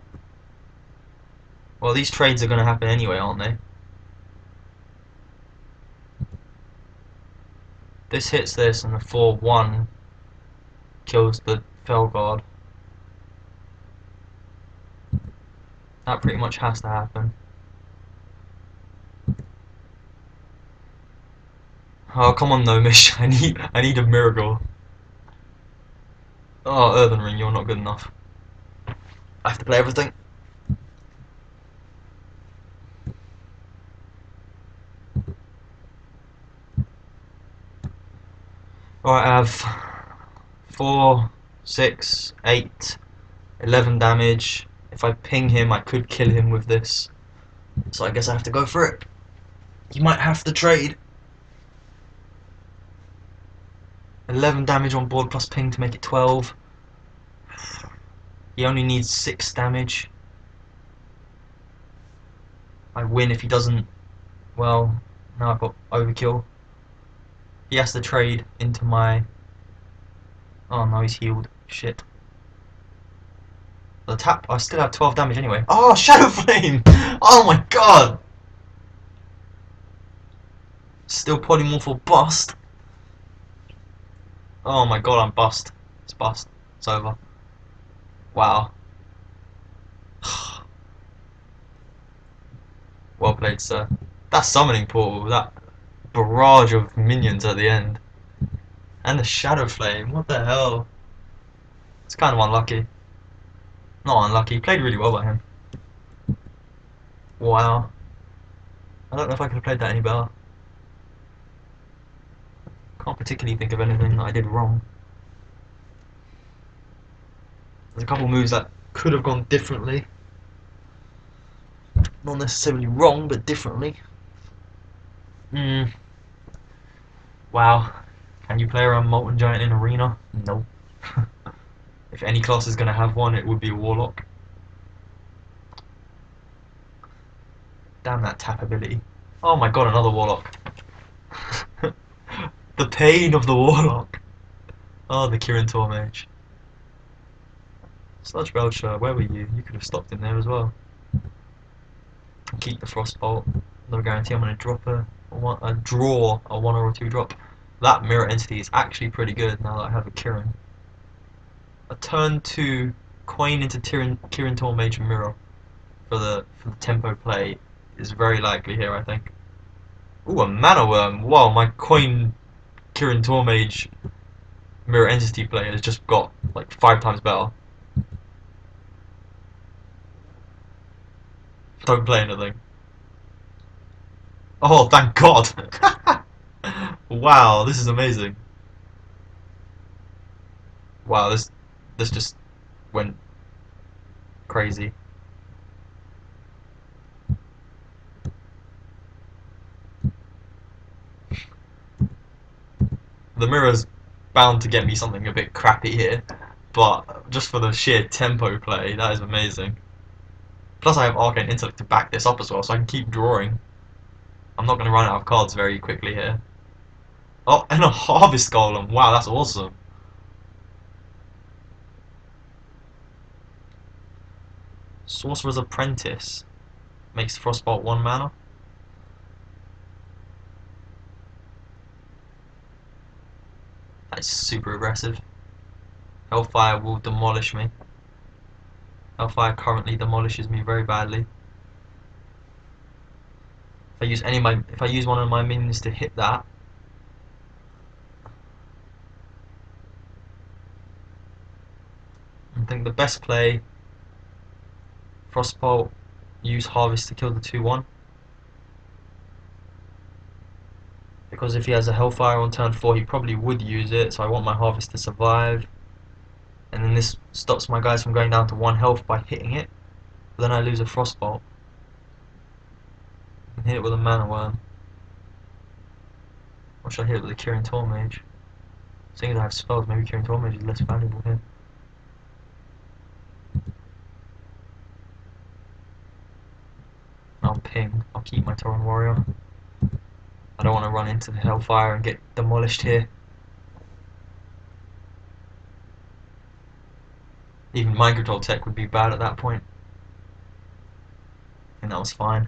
Well, these trades are going to happen anyway, aren't they? This hits this and the 4-1 kills the Felguard. That pretty much has to happen. Oh, come on, Gnomish. I need a miracle. Oh, Earthen Ring, you're not good enough. I have to play everything. Alright, I have 4, 6, 8, 11 damage. If I ping him, I could kill him with this. So I guess I have to go for it. You might have to trade. 11 damage on board plus ping to make it 12. He only needs 6 damage. I win if he doesn't. Well, now I've got overkill. He has to trade into my... Oh no, he's healed. Shit. The tap, I still have 12 damage anyway. Oh, Shadow Flame! Oh my god! Still polymorph or bust. Oh my god, I'm bust. It's bust. It's over. Wow. Well played, sir. That summoning portal, that barrage of minions at the end. And the Shadow Flame, what the hell? It's kind of unlucky. Not unlucky, played really well by him. Wow. I don't know if I could have played that any better. Can't particularly think of anything that I did wrong. There's a couple moves that could have gone differently. Not necessarily wrong, but differently. Wow. Can you play around Molten Giant in Arena? No. If any class is going to have one, it would be a Warlock. Damn that tap ability. Oh my god, another Warlock. The pain of the Warlock. Oh, the Kirin Tor Mage. Sludge Belcher, where were you? You could have stopped in there as well. Keep the Frostbolt. No guarantee I'm going to drop draw a 1 or a 2 drop. That Mirror Entity is actually pretty good now that I have a Kirin. A turn 2 coin into Kirin Tor Mage Mirror for the tempo play is very likely here, I think. Ooh, a Mana Worm! Wow, my coin Kirin Tor Mage Mirror Entity play has just got like 5 times better. Don't play anything. Oh, thank God! Wow, this is amazing. Wow, this just went crazy. The mirror's bound to get me something a bit crappy here, but just for the sheer tempo play, that is amazing. Plus I have Arcane Intellect to back this up as well, so I can keep drawing. I'm not going to run out of cards very quickly here. Oh, and a Harvest Golem. Wow, that's awesome. Sorcerer's Apprentice. Makes Frostbolt 1 mana. That's super aggressive. Hellfire will demolish me. Hellfire currently demolishes me very badly. If I use one of my minions to hit that, I think the best play, Frostbolt, use Harvest to kill the 2/1. Because if he has a Hellfire on turn 4, he probably would use it, so I want my Harvest to survive. And then this stops my guys from going down to 1 health by hitting it. But then I lose a Frostbolt. I can hit it with a Mana Worm. Or should I hit it with a Kirin Tormage? Seeing as I have spells, maybe Kirin Tormage is less valuable here. I'll ping. I'll keep my Tauren Warrior. I don't want to run into the Hellfire and get demolished here. Even Mind Control Tech would be bad at that point. And that was fine.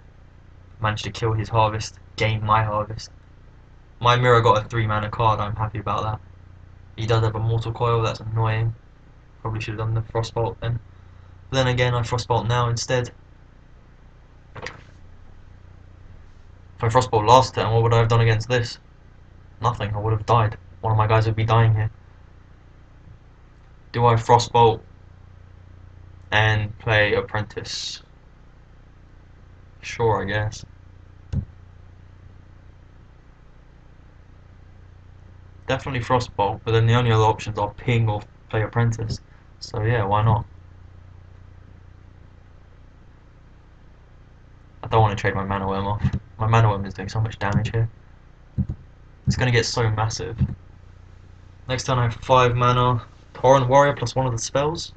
Managed to kill his Harvest, gain my Harvest. My Mirror got a 3 mana card, I'm happy about that. He does have a Mortal Coil, that's annoying. Probably should have done the Frostbolt then. But then again, I Frostbolt now instead. If I Frostbolt last turn, what would I have done against this? Nothing, I would have died. One of my guys would be dying here. Do I Frostbolt and play Apprentice? Sure, I guess. Definitely Frostbolt, but then the only other options are Ping or play Apprentice. So yeah, why not? I don't want to trade my Mana Worm off. My Mana Worm is doing so much damage here. It's going to get so massive. Next turn I have 5 mana, Tauren Warrior plus one of the spells.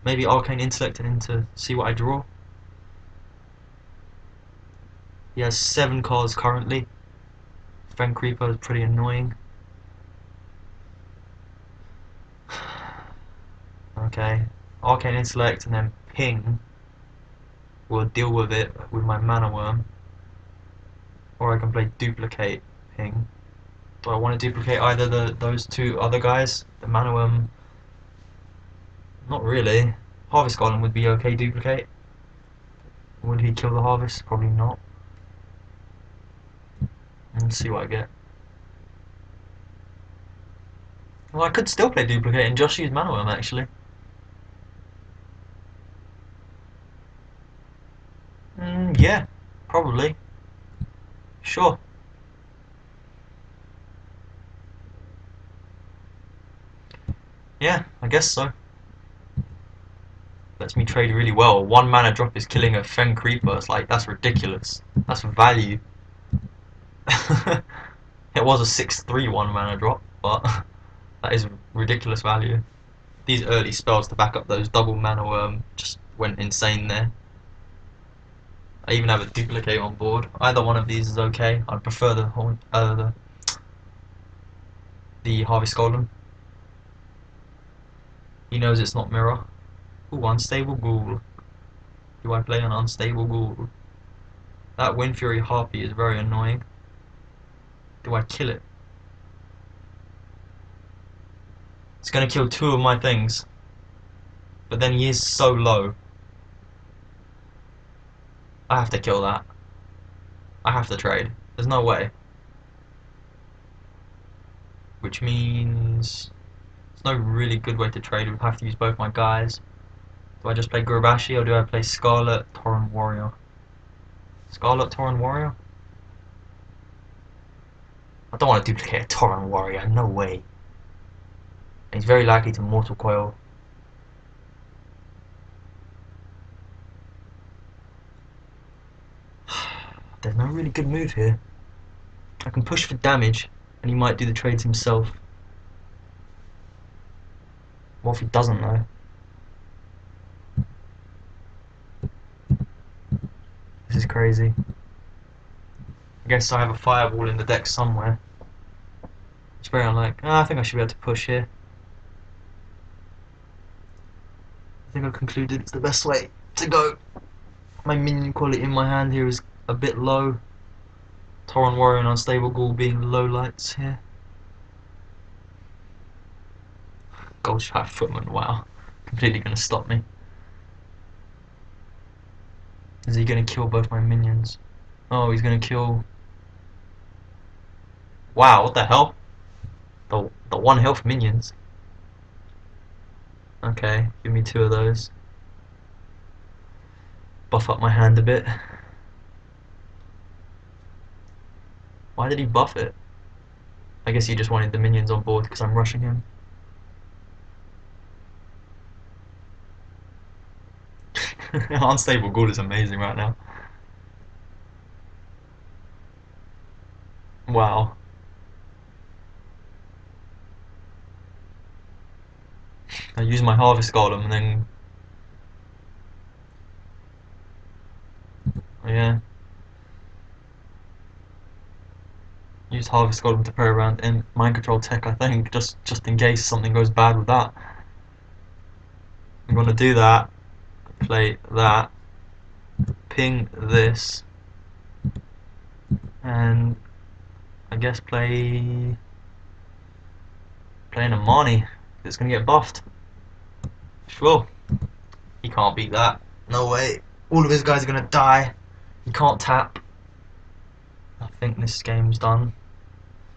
Maybe Arcane Intellect into see what I draw. He has 7 cards currently. Fen Creeper is pretty annoying. Okay, Arcane Intellect and then Ping will deal with it with my Mana Worm. Or I can play Duplicate Ping. Do I want to duplicate either those 2 other guys? The Mana Worm, not really. Harvest Golem would be okay duplicate. Would he kill the Harvest? Probably not. Let's see what I get. Well, I could still play duplicate and just use Mana Worm actually. Yeah, probably. Sure. Yeah, I guess so. Lets me trade really well. 1 mana drop is killing a Fen Creeper. It's like, that's ridiculous. That's value. It was a 6/3 1 mana drop, but that is ridiculous value. These early spells to back up those double Mana Worm just went insane there. I even have a duplicate on board. Either one of these is okay. I'd prefer the Harvest Golem. He knows it's not Mirror. Ooh, Unstable Ghoul. Do I play an Unstable Ghoul? That Wind Fury Harpy is very annoying. Do I kill it? It's gonna kill 2 of my things. But then he is so low. I have to kill that. I have to trade. There's no way. Which means there's no really good way to trade. We'll have to use both my guys. Do I just play Gurubashi or do I play Scarlet Tauren Warrior? Scarlet Tauren Warrior? I don't want to duplicate a Tauren Warrior, no way. He's very likely to Mortal Coil. There's no really good move here. I can push for damage, and he might do the trades himself. What if he doesn't though? This is crazy. I guess I have a fireball in the deck somewhere. It's very unlikely. I think I should be able to push here. I think I concluded it's the best way to go. My minion quality in my hand here is a bit low. Tauren Warrior and Unstable Ghoul being low lights here. Goldshire Footman, wow. Completely going to stop me. Is he going to kill both my minions? Oh, he's going to kill... Wow, what the hell? The 1 health minions. Okay, give me 2 of those. Buff up my hand a bit. Why did he buff it? I guess he just wanted the minions on board because I'm rushing him. Unstable Ghoul is amazing right now. Wow. I use my Harvest Golem and then... Yeah. Use Harvest Golem to play around in Mind Control Tech, I think, just in case something goes bad with that. I'm gonna do that, play that, ping this, and I guess playing a Marnie. It's gonna get buffed. Sure. He can't beat that. No way. All of his guys are gonna die. He can't tap. I think this game's done.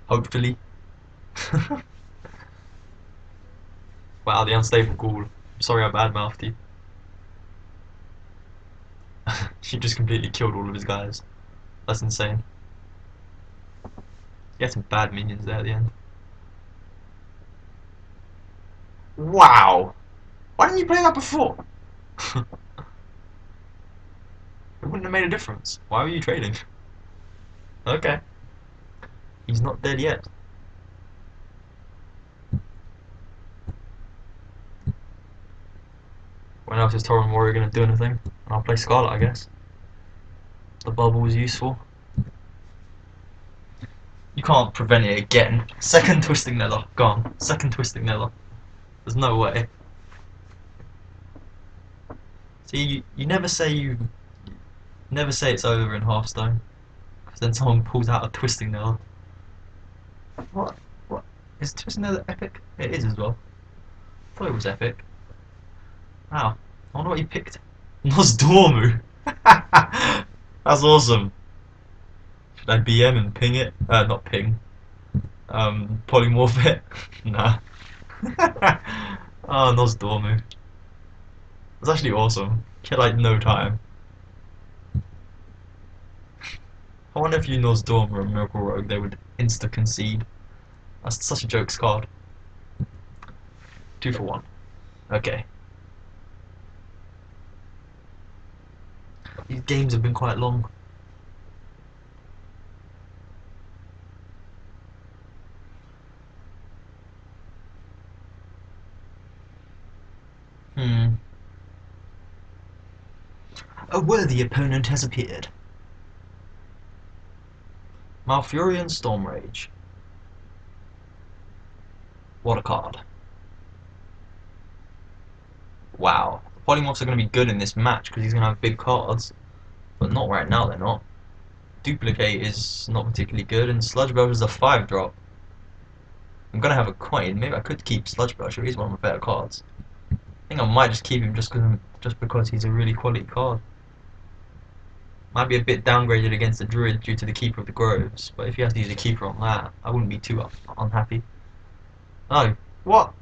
Hopefully. Wow, the Unstable Ghoul. Sorry I badmouthed you. She just completely killed all of his guys. That's insane. He had some bad minions there at the end. Wow! Why didn't you play that before? It wouldn't have made a difference. Why were you trading? Okay. He's not dead yet. When else is Tauren Warrior going to do anything? I'll play Scarlet, I guess. The bubble was useful. You can't prevent it again. Second Twisting Nether. Gone. Second Twisting Nether. There's no way. See, you never say it's over in Hearthstone. Because then someone pulls out a Twisting Nether. What? What? Is Twisting Nether epic? It is as well. I thought it was epic. Wow. I wonder what you picked. Nosdormu! That's awesome. Should I BM and ping it? Not ping. Polymorph it? Nah. Oh, Nosdormu. That's actually awesome. Get like no time. I wonder if you Nosdormu or Miracle Rogue, they would insta-concede. That's such a jokes card. 2 for 1. Okay. These games have been quite long. A worthy opponent has appeared. Malfurion Stormrage. What a card. Wow. Polymorphs are going to be good in this match because he's going to have big cards. But not right now, they're not. Duplicate is not particularly good, and Sludge Belcher is a 5-drop. I'm going to have a coin. Maybe I could keep Sludge Belcher. He's one of my better cards. I think I might just keep him just because he's a really quality card. Might be a bit downgraded against the Druid due to the Keeper of the Groves, but if you have to use a Keeper on that, I wouldn't be too unhappy. Oh, what?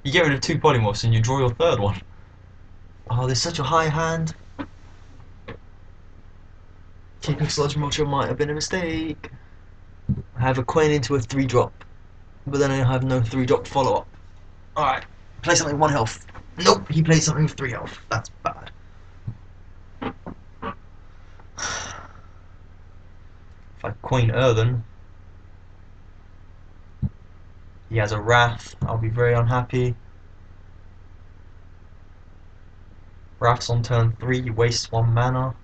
You get rid of 2 Polymorphs and you draw your 3rd one. Oh, there's such a high hand. Keeping Sludge Mocho might have been a mistake. I have a coin into a 3-drop, but then I have no 3-drop follow-up. Alright, play something with 1 health. Nope, he played something with 3 health. That's bad. If I coin Earthen, he has a Wrath. I'll be very unhappy. Wrath's on turn 3, he wastes 1 mana.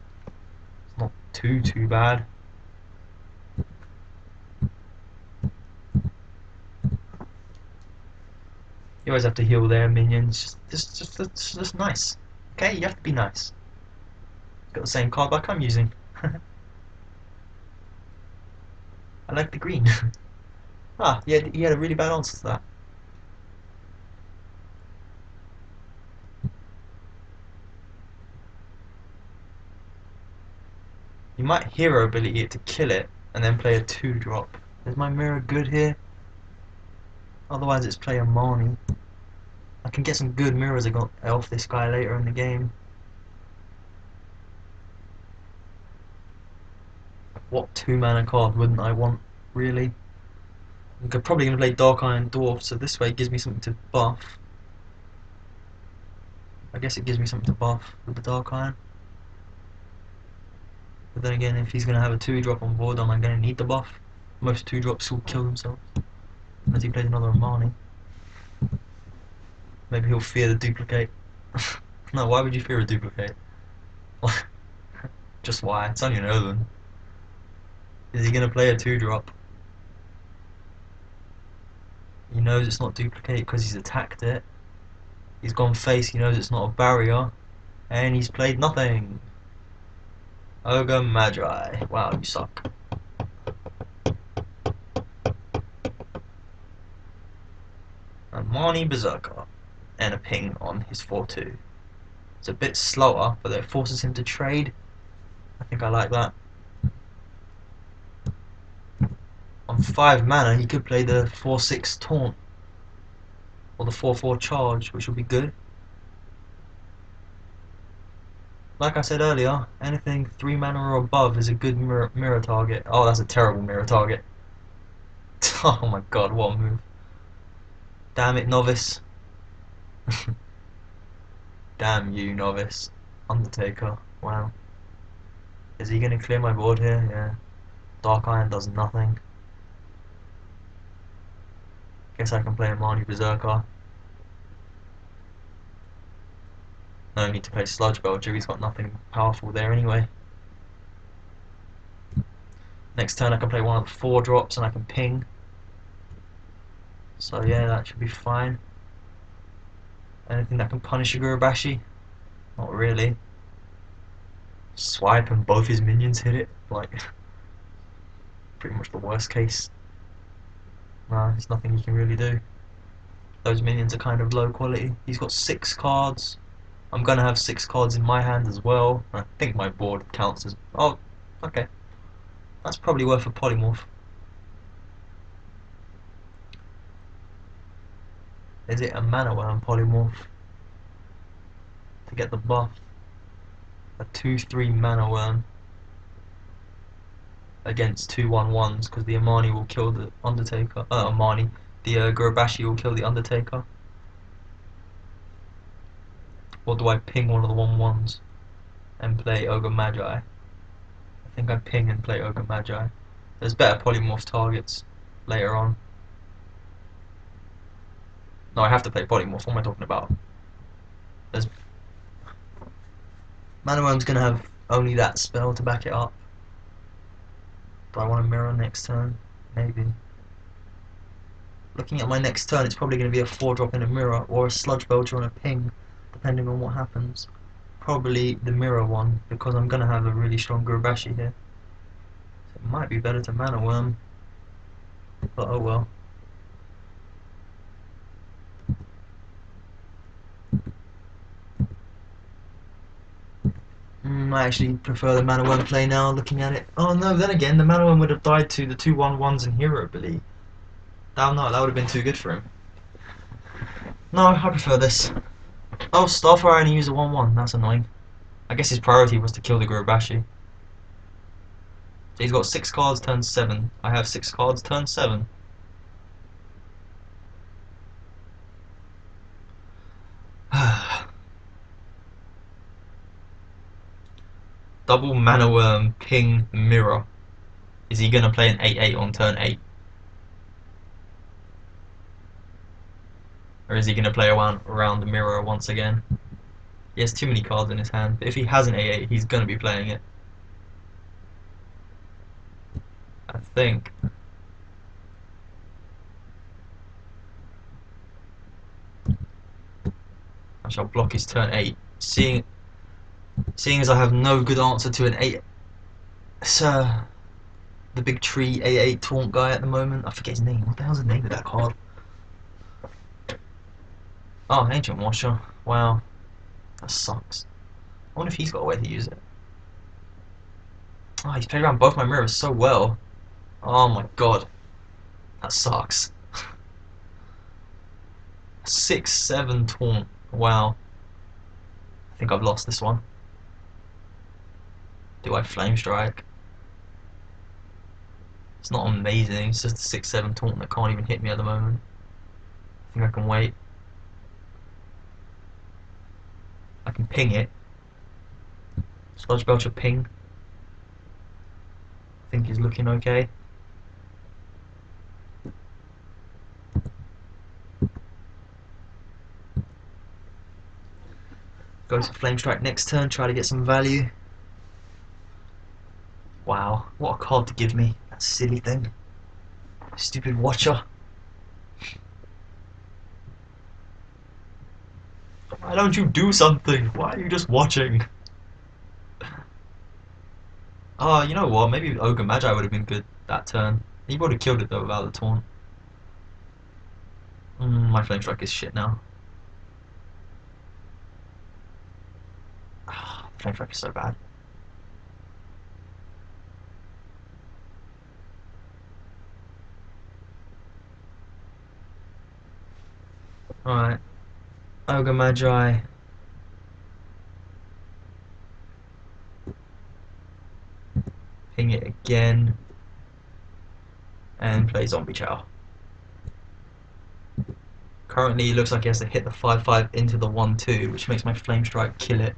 It's not too bad. You always have to heal their minions. Just nice. Okay, you have to be nice. Got the same card like I'm using. I like the green. Ah, he had a really bad answer to that. You might hero ability it to kill it, and then play a 2-drop. Is my mirror good here? Otherwise it's play a Marnie. I can get some good mirrors off this guy later in the game. What 2-mana card wouldn't I want, really? I'm probably going to play Dark Iron Dwarf, so this way it gives me something to buff. I guess it gives me something to buff with the Dark Iron. But then again, if he's going to have a 2-drop on board, am I going to need the buff? Most 2-drops will kill themselves. Unless he plays another Amani. Maybe he'll fear the duplicate. No, why would you fear a duplicate? Just why? It's only an Earthen. Is he going to play a 2-drop? He knows it's not duplicate because he's attacked it. He's gone face, he knows it's not a barrier. And he's played nothing. Ogre Magi. Wow, you suck. A Marnie Berserker. And a ping on his 4-2. It's a bit slower, but it forces him to trade. I think I like that. On 5 mana, he could play the 4-6 Taunt. Or the 4-4 Charge, which would be good. Like I said earlier, anything 3 mana or above is a good mirror target. Oh, that's a terrible mirror target. Oh my god, what a move. Damn it, Novice. Damn you, Novice. Undertaker. Wow. Is he going to clear my board here? Yeah. Dark Iron does nothing. Guess I can play a Marnie Berserker. No need to play Sludge Belcher, he's got nothing powerful there anyway. Next turn I can play one of the 4-drops and I can ping. So yeah, that should be fine. Anything that can punish a Gurubashi? Not really. Swipe and both his minions hit it, like pretty much the worst case. Nah, there's nothing he can really do. Those minions are kind of low quality. He's got 6 cards. I'm gonna have 6 cards in my hand as well. I think my board counts as... Oh, okay. That's probably worth a polymorph. Is it a Mana Worm polymorph? To get the buff. A 2-3 Mana Worm. Against 2/1/1s, because the Amani will kill the Undertaker. Amani. The Gurubashi will kill the Undertaker. Or do I ping one of the 1/1s and play Ogre Magi? I think I ping and play Ogre Magi. There's better polymorph targets later on. No, I have to play polymorph. What am I talking about? There's Mana Worm's gonna have only that spell to back it up. Do I want to mirror next turn? Maybe. Looking at my next turn, it's probably going to be a 4-drop in a mirror or a Sludge Belcher on a ping, depending on what happens. Probably the mirror one, because I'm going to have a really strong Gurubashi here. So it might be better to Mana Worm, but oh well. I actually prefer the Mana Worm play now, looking at it. Oh no, then again, the Mana Worm would have died to the 2/1/1s and Hero Ability. Oh no, that would have been too good for him. No, I prefer this. Oh, Starfire only used a 1/1, that's annoying. I guess his priority was to kill the Gurubashi. So he's got 6 cards, turn 7. I have 6 cards, turn 7. Double Mana Worm, Ping, Mirror. Is he going to play an 8/8 on turn 8? Or is he going to play around the Mirror once again? He has too many cards in his hand. But if he has an 8/8, he's going to be playing it. I think. I shall block his turn 8. Seeing as I have no good answer to an 8... Sir... The big tree 8/8 taunt guy at the moment. I forget his name. What the hell's the name of that card? Oh, Ancient Watcher. Wow. That sucks. I wonder if he's got a way to use it. Oh, he's played around both my mirrors so well. Oh my god. That sucks. 6/7 taunt. Wow. I think I've lost this one. Do I Flame Strike? It's not amazing. It's just a 6/7 taunt that can't even hit me at the moment. I think I can wait. I can ping it. Sludge Belcher ping. I think he's looking okay. Go to Flame Strike next turn, try to get some value. Wow, what a card to give me. That silly thing. Stupid Watcher. Why don't you do something? Why are you just watching? Oh, you know what? Maybe Ogre Magi would have been good that turn. He would have killed it though without the taunt. My Flame Strike is shit now. Flame Strike is so bad. Alright. Ogre Magi. Ping it again. And play Zombie Chow. Currently, it looks like he has to hit the 5/5 into the 1/2, which makes my Flame Strike kill it.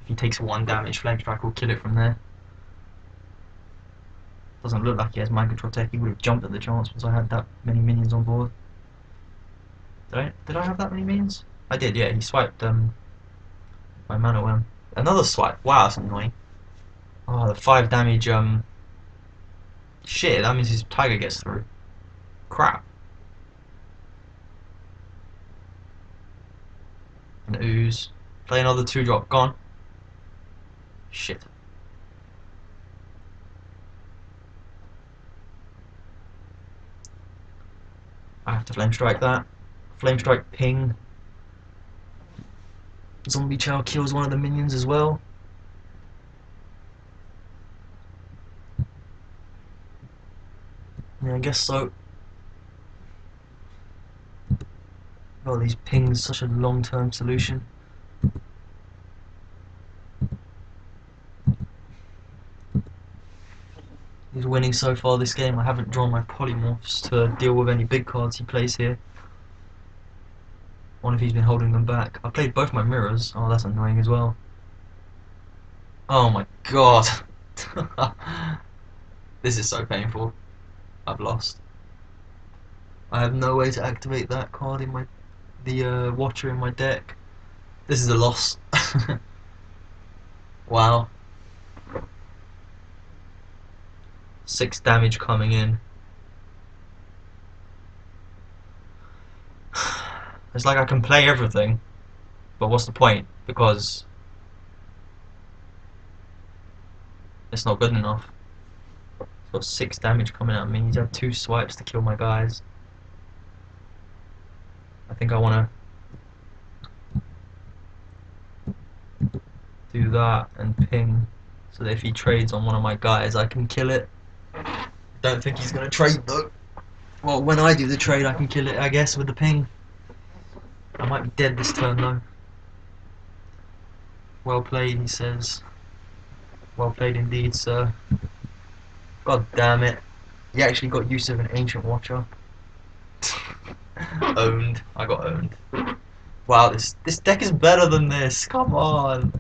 If he takes 1 damage, Flame Strike will kill it from there. Doesn't look like he has Mind Control Tech. He would have jumped at the chance once I had that many minions on board. Did I have that many minions? I did, yeah. He swiped my Mana Worm. Another swipe. Wow, that's annoying. Oh, the 5 damage. Shit, that means his Tiger gets through. Crap. An Ooze. Play another 2-drop. Gone. Shit. I have to Flame Strike that. Flame Strike ping. Zombie Chow kills one of the minions as well. Yeah, I guess so. Oh, these pings, such a long-term solution. He's winning so far this game. I haven't drawn my polymorphs to deal with any big cards he plays here. One if he's been holding them back. I played both my mirrors. Oh, that's annoying as well. Oh my god. This is so painful. I've lost. I have no way to activate that card in the Watcher in my deck. This is a loss. Wow. 6 damage coming in. It's like I can play everything, but what's the point? Because it's not good enough. It's got 6 damage coming at me. He's had 2 swipes to kill my guys. I think I want to do that and ping, so that if he trades on one of my guys, I can kill it. Don't think he's going to trade though. Well, when I do the trade, I can kill it, I guess, with the ping. I might be dead this turn though. Well played, he says. Well played indeed, sir. God damn it. You actually got use of an ancient watcher. Owned. I got owned. Wow, this deck is better than this. Come on.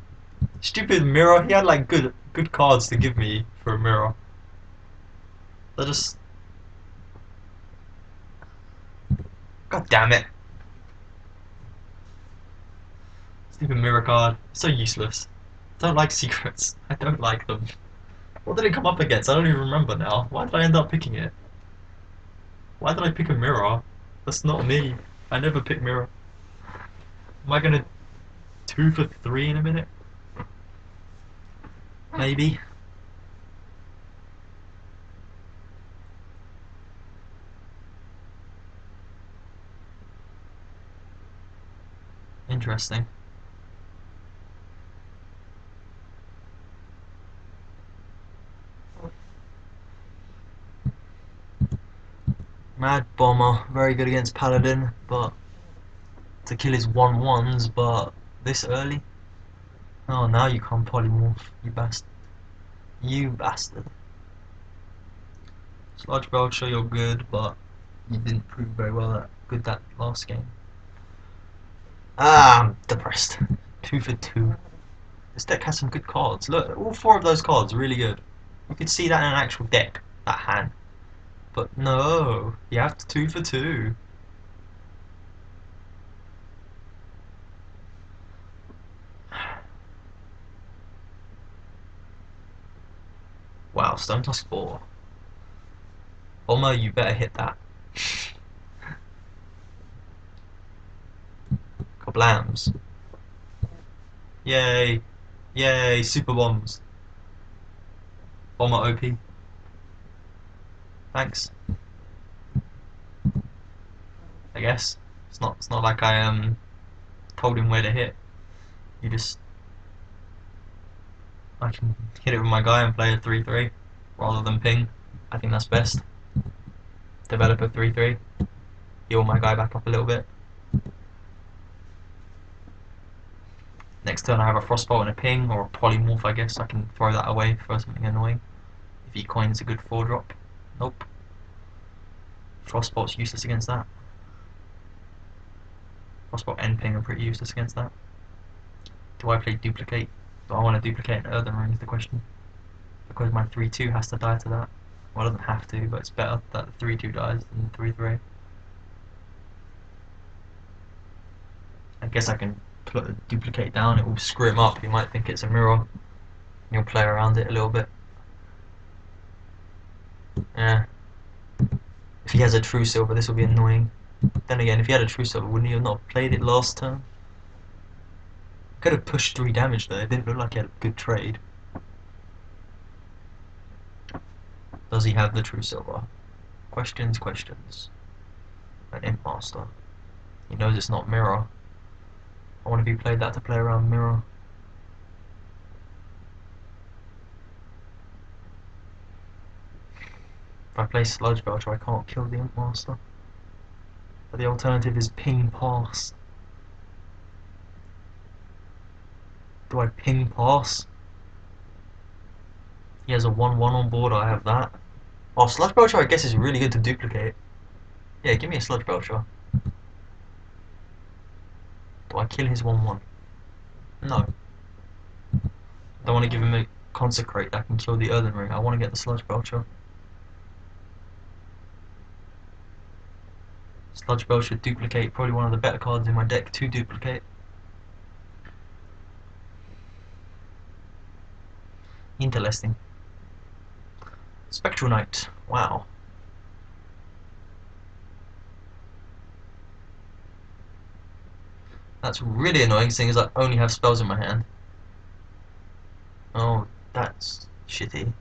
Stupid mirror. He had like good cards to give me for a mirror. I just. God damn it. Stupid mirror card. So useless. I don't like secrets. I don't like them. What did it come up against? I don't even remember now. Why did I end up picking it? Why did I pick a mirror? That's not me. I never pick mirror. Am I gonna 2 for 3 in a minute? Maybe. Interesting. Mad Bomber, very good against Paladin, but to kill his 1/1s, but this early? Oh, now you can't polymorph, you bastard. You bastard. Sludge Belcher, you're good, but you didn't prove very well that last game. Ah, I'm depressed. 2 for 2. This deck has some good cards. Look, all 4 of those cards are really good. You could see that in an actual deck, that hand. But no, you have to 2 for 2. Wow, Stone Tusk 4. Bomber, you better hit that. Kablams. Yay. Yay, super bombs. Bomber OP. Thanks. I guess. It's not like I told him where to hit. You just I can hit it with my guy and play a 3-3 rather than ping. I think that's best. Develop a 3-3. Heal my guy back up a little bit. Next turn I have a Frostbolt and a ping, or a Polymorph I guess. I can throw that away for something annoying. If he coins a good 4-drop. Nope. Frostbolt's useless against that. Frostbolt and ping are pretty useless against that. Do I play Duplicate? Do I want to duplicate an Earthen Ring is the question. Because my 3-2 has to die to that. Well, it doesn't have to, but it's better that the 3-2 dies than 3-3. I guess I can put a Duplicate down, it will screw him up. He might think it's a mirror. And you'll play around it a little bit. Yeah. If he has a True Silver, this will be annoying. Then again, if he had a True Silver, wouldn't he have not played it last turn? Could have pushed 3 damage though, it didn't look like he had a good trade. Does he have the True Silver? Questions, questions. An Imp Master. He knows it's not Mirror. I want to be played that to play around Mirror. If I play Sludge Belcher, I can't kill the Imp Master. But the alternative is Ping Pass. Do I Ping Pass? He has a 1-1 on board, I have that. Oh, Sludge Belcher I guess is really good to duplicate. Yeah, give me a Sludge Belcher. Do I kill his 1-1? No. I don't want to give him a Consecrate that can kill the Earthen Ring. I want to get the Sludge Belcher. Sludge Belcher duplicate, probably one of the better cards in my deck to duplicate. Interesting. Spectral Knight, wow. That's really annoying seeing as I only have spells in my hand. Oh, that's shitty.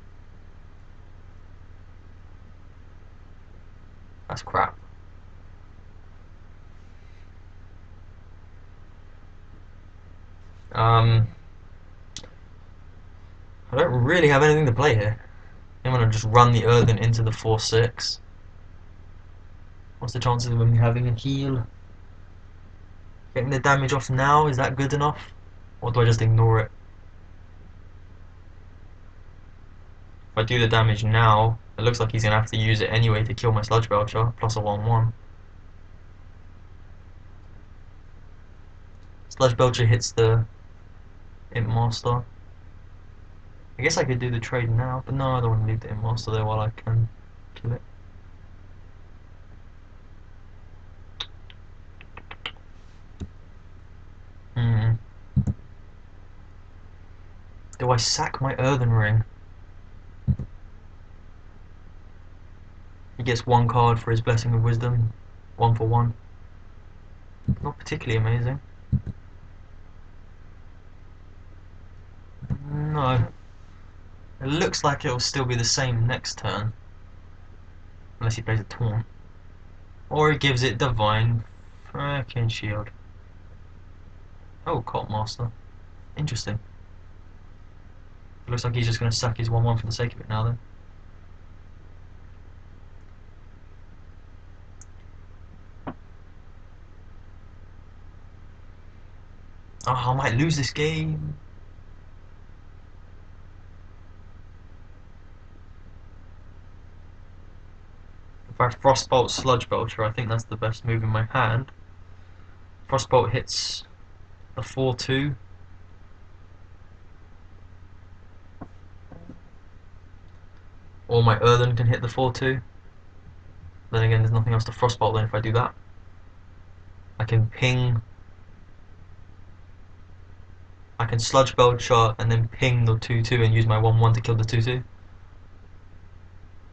That's crap. I don't really have anything to play here. I'm gonna just run the Earthen into the 4-6. What's the chances of him having a heal? Getting the damage off now, is that good enough? Or do I just ignore it? If I do the damage now, it looks like he's going to have to use it anyway to kill my Sludge Belcher, plus a 1-1. Sludge Belcher hits the Imp Master. I guess I could do the trade now, but no, I don't want to leave the Imp Master there while I can kill it. Do I sack my Earthen Ring? He gets 1 card for his Blessing of Wisdom. 1 for 1. Not particularly amazing. No. It looks like it'll still be the same next turn. Unless he plays a Taunt. Or he gives it Divine frickin' Shield. Oh, Cult Master. Interesting. It looks like he's just going to sack his 1-1 for the sake of it now then. Oh, I might lose this game. If I Frostbolt Sludge Belcher, I think that's the best move in my hand. Frostbolt hits a 4-2. Or my Earthen can hit the 4-2. Then again, there's nothing else to Frostbolt then if I do that. I can ping. I can Sludge Belcher and then ping the 2-2 and use my 1-1 to kill the 2-2.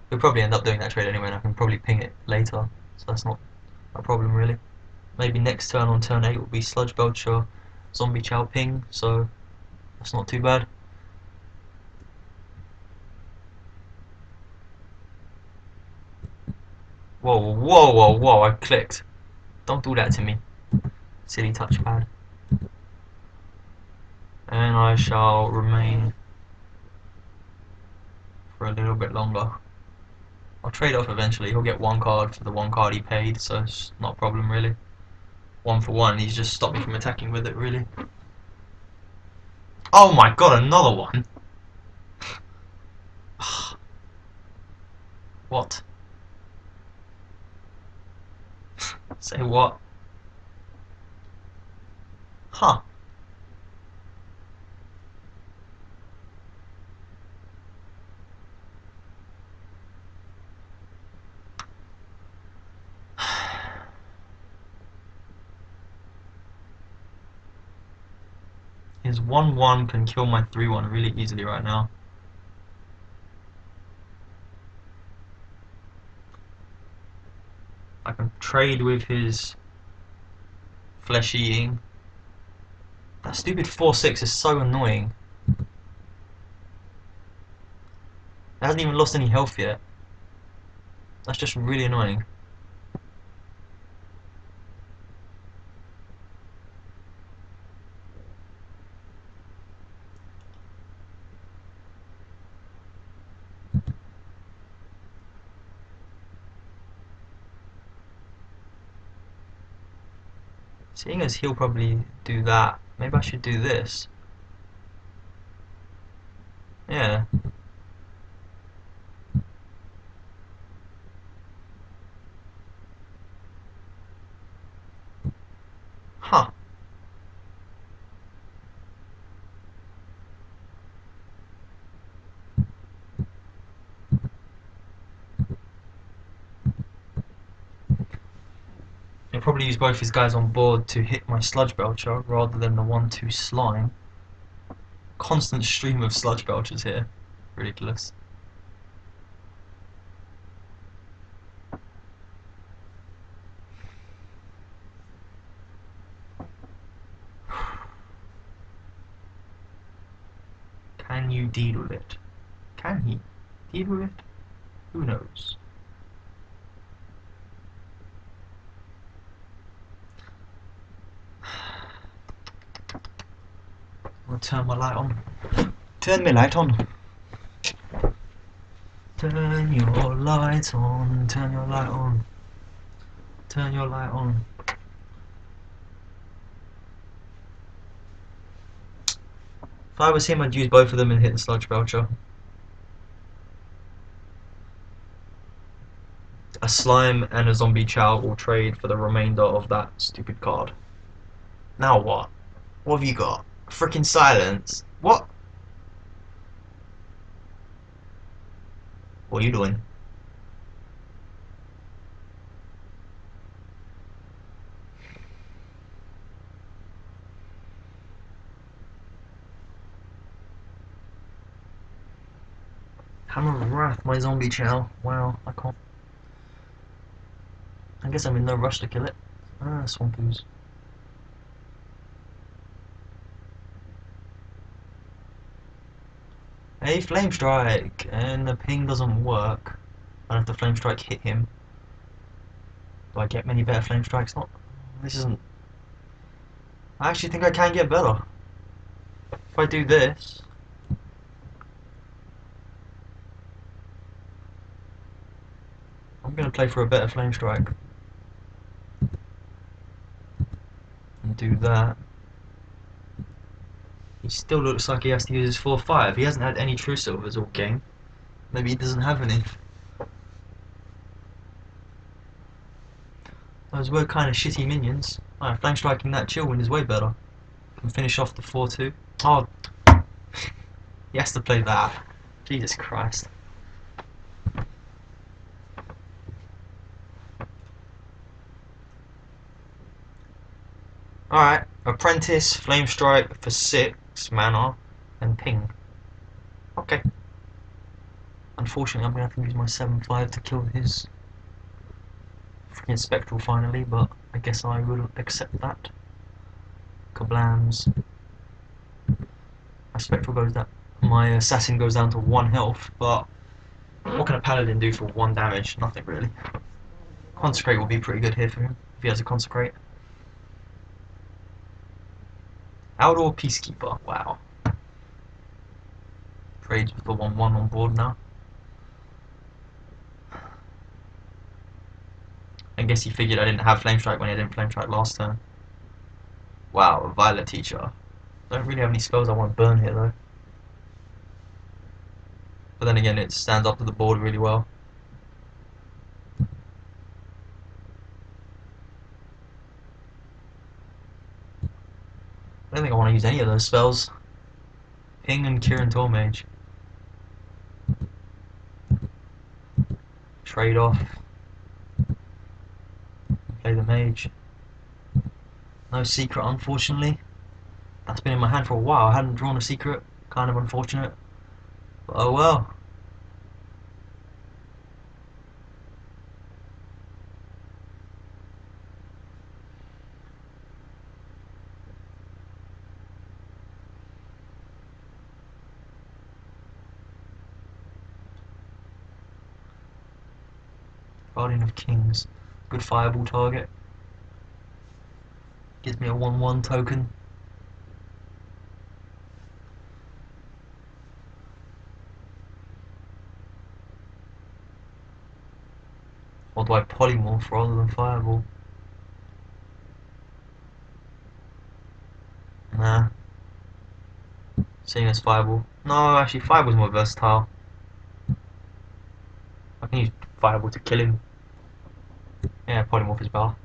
We'll probably end up doing that trade anyway, and I can probably ping it later, so that's not a problem really. Maybe next turn on turn 8 will be Sludge Belcher, Zombie Chow ping, so that's not too bad. Whoa, whoa, whoa, whoa, I clicked. Don't do that to me. Silly touchpad. And I shall remain for a little bit longer. I'll trade off eventually. He'll get 1 card for the 1 card he paid, so it's not a problem really. 1 for 1, he's just stopped me from attacking with it really. Oh my god, another one! What? Say what? Huh. His 1-1 can kill my 3-1 really easily right now. I can trade with his Flesh Eating. That stupid 4-6 is so annoying. It hasn't even lost any health yet. That's just really annoying. Seeing as he'll probably do that, maybe I should do this. Yeah. Huh. He'll probably use both his guys on board to hit my Sludge Belcher rather than the 1-2 Slime. Constant stream of Sludge Belchers here. Ridiculous. Can you deal with it? Can he deal with it? Who knows? I'll turn my light on. Turn my light on. Turn your light on. Turn your light on. Turn your light on. If I was him, I'd use both of them and hit the Sludge Belcher. A slime and a zombie chow will trade for the remainder of that stupid card. Now what? What have you got? Freaking silence. What? What are you doing? Hammer of Wrath, my zombie chow. Wow, I can't. I guess I'm in no rush to kill it. Ah, Swampoos. Hey, Flame Strike! And the ping doesn't work. I have to Flame Strike hit him. Do I get many better Flame Strikes? Not. This isn't. I actually think I can get better. If I do this. I'm gonna play for a better Flame Strike. And do that. He still looks like he has to use his 4-5. He hasn't had any True Silvers all game. Maybe he doesn't have any. Those were kind of shitty minions. Alright, Flame Striking that Chillwind is way better. Can finish off the 4-2. Oh, he has to play that. Jesus Christ. Alright, Apprentice, Flame Strike for 6 mana, and Ping. Okay. Unfortunately, I'm going to have to use my 7-5 to kill his freaking Spectral finally, but I guess I will accept that. Kablams. My Spectral goes down. My Assassin goes down to 1 health, but what can a Paladin do for 1 damage? Nothing really. Consecrate will be pretty good here for him, if he has a Consecrate. Outdoor Peacekeeper, wow. Trades with the 1-1 on board now. I guess he figured I didn't have Flame Strike when I didn't Flame Strike last turn. Wow, a Violet Teacher. Don't really have any spells I want to burn here though. But then again, it stands up to the board really well. I don't think I want to use any of those spells. Ping and Kirin Tormage. Trade off. Play the mage. No secret, unfortunately. That's been in my hand for a while. I hadn't drawn a secret. Kind of unfortunate. But oh well. Guardian of Kings. Good fireball target. Gives me a 1-1 token. Or do I polymorph rather than fireball? Nah. Seeing as fireball. No, actually fireball's more versatile. I can use fireball to kill him. Yeah, polymorph is better.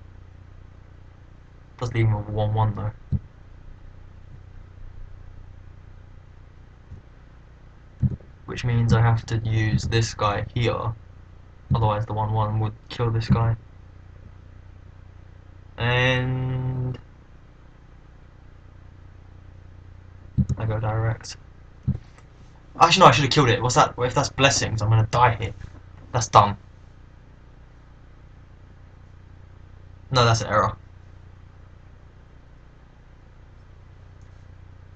Does leave him with a 1-1 though. Which means I have to use this guy here. Otherwise the 1-1 would kill this guy. And I go direct. Actually no, I should have killed it. What's that? If that's blessings, I'm gonna die here. That's dumb. No, that's an error.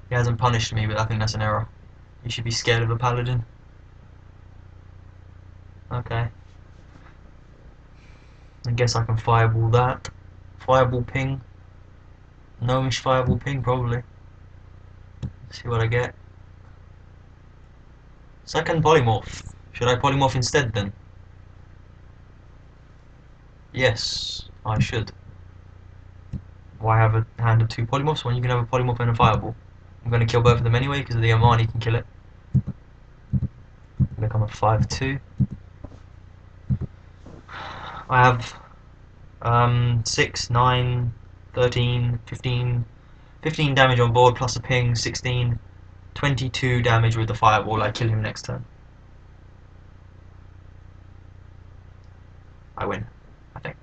He hasn't punished me, but I think that's an error. You should be scared of a paladin. Okay. I guess I can fireball that. Fireball ping. Gnomish fireball ping, probably. See what I get. Second polymorph. Should I polymorph instead then? Yes, I should. Why have a hand of 2 polymorphs when you can have a polymorph and a fireball? I'm going to kill both of them anyway because the Amani can kill it. Become a 5-2. I have 6, 9, 13, 15, 15 damage on board plus a ping, 16, 22 damage with the fireball. I kill him next turn. I win, I think.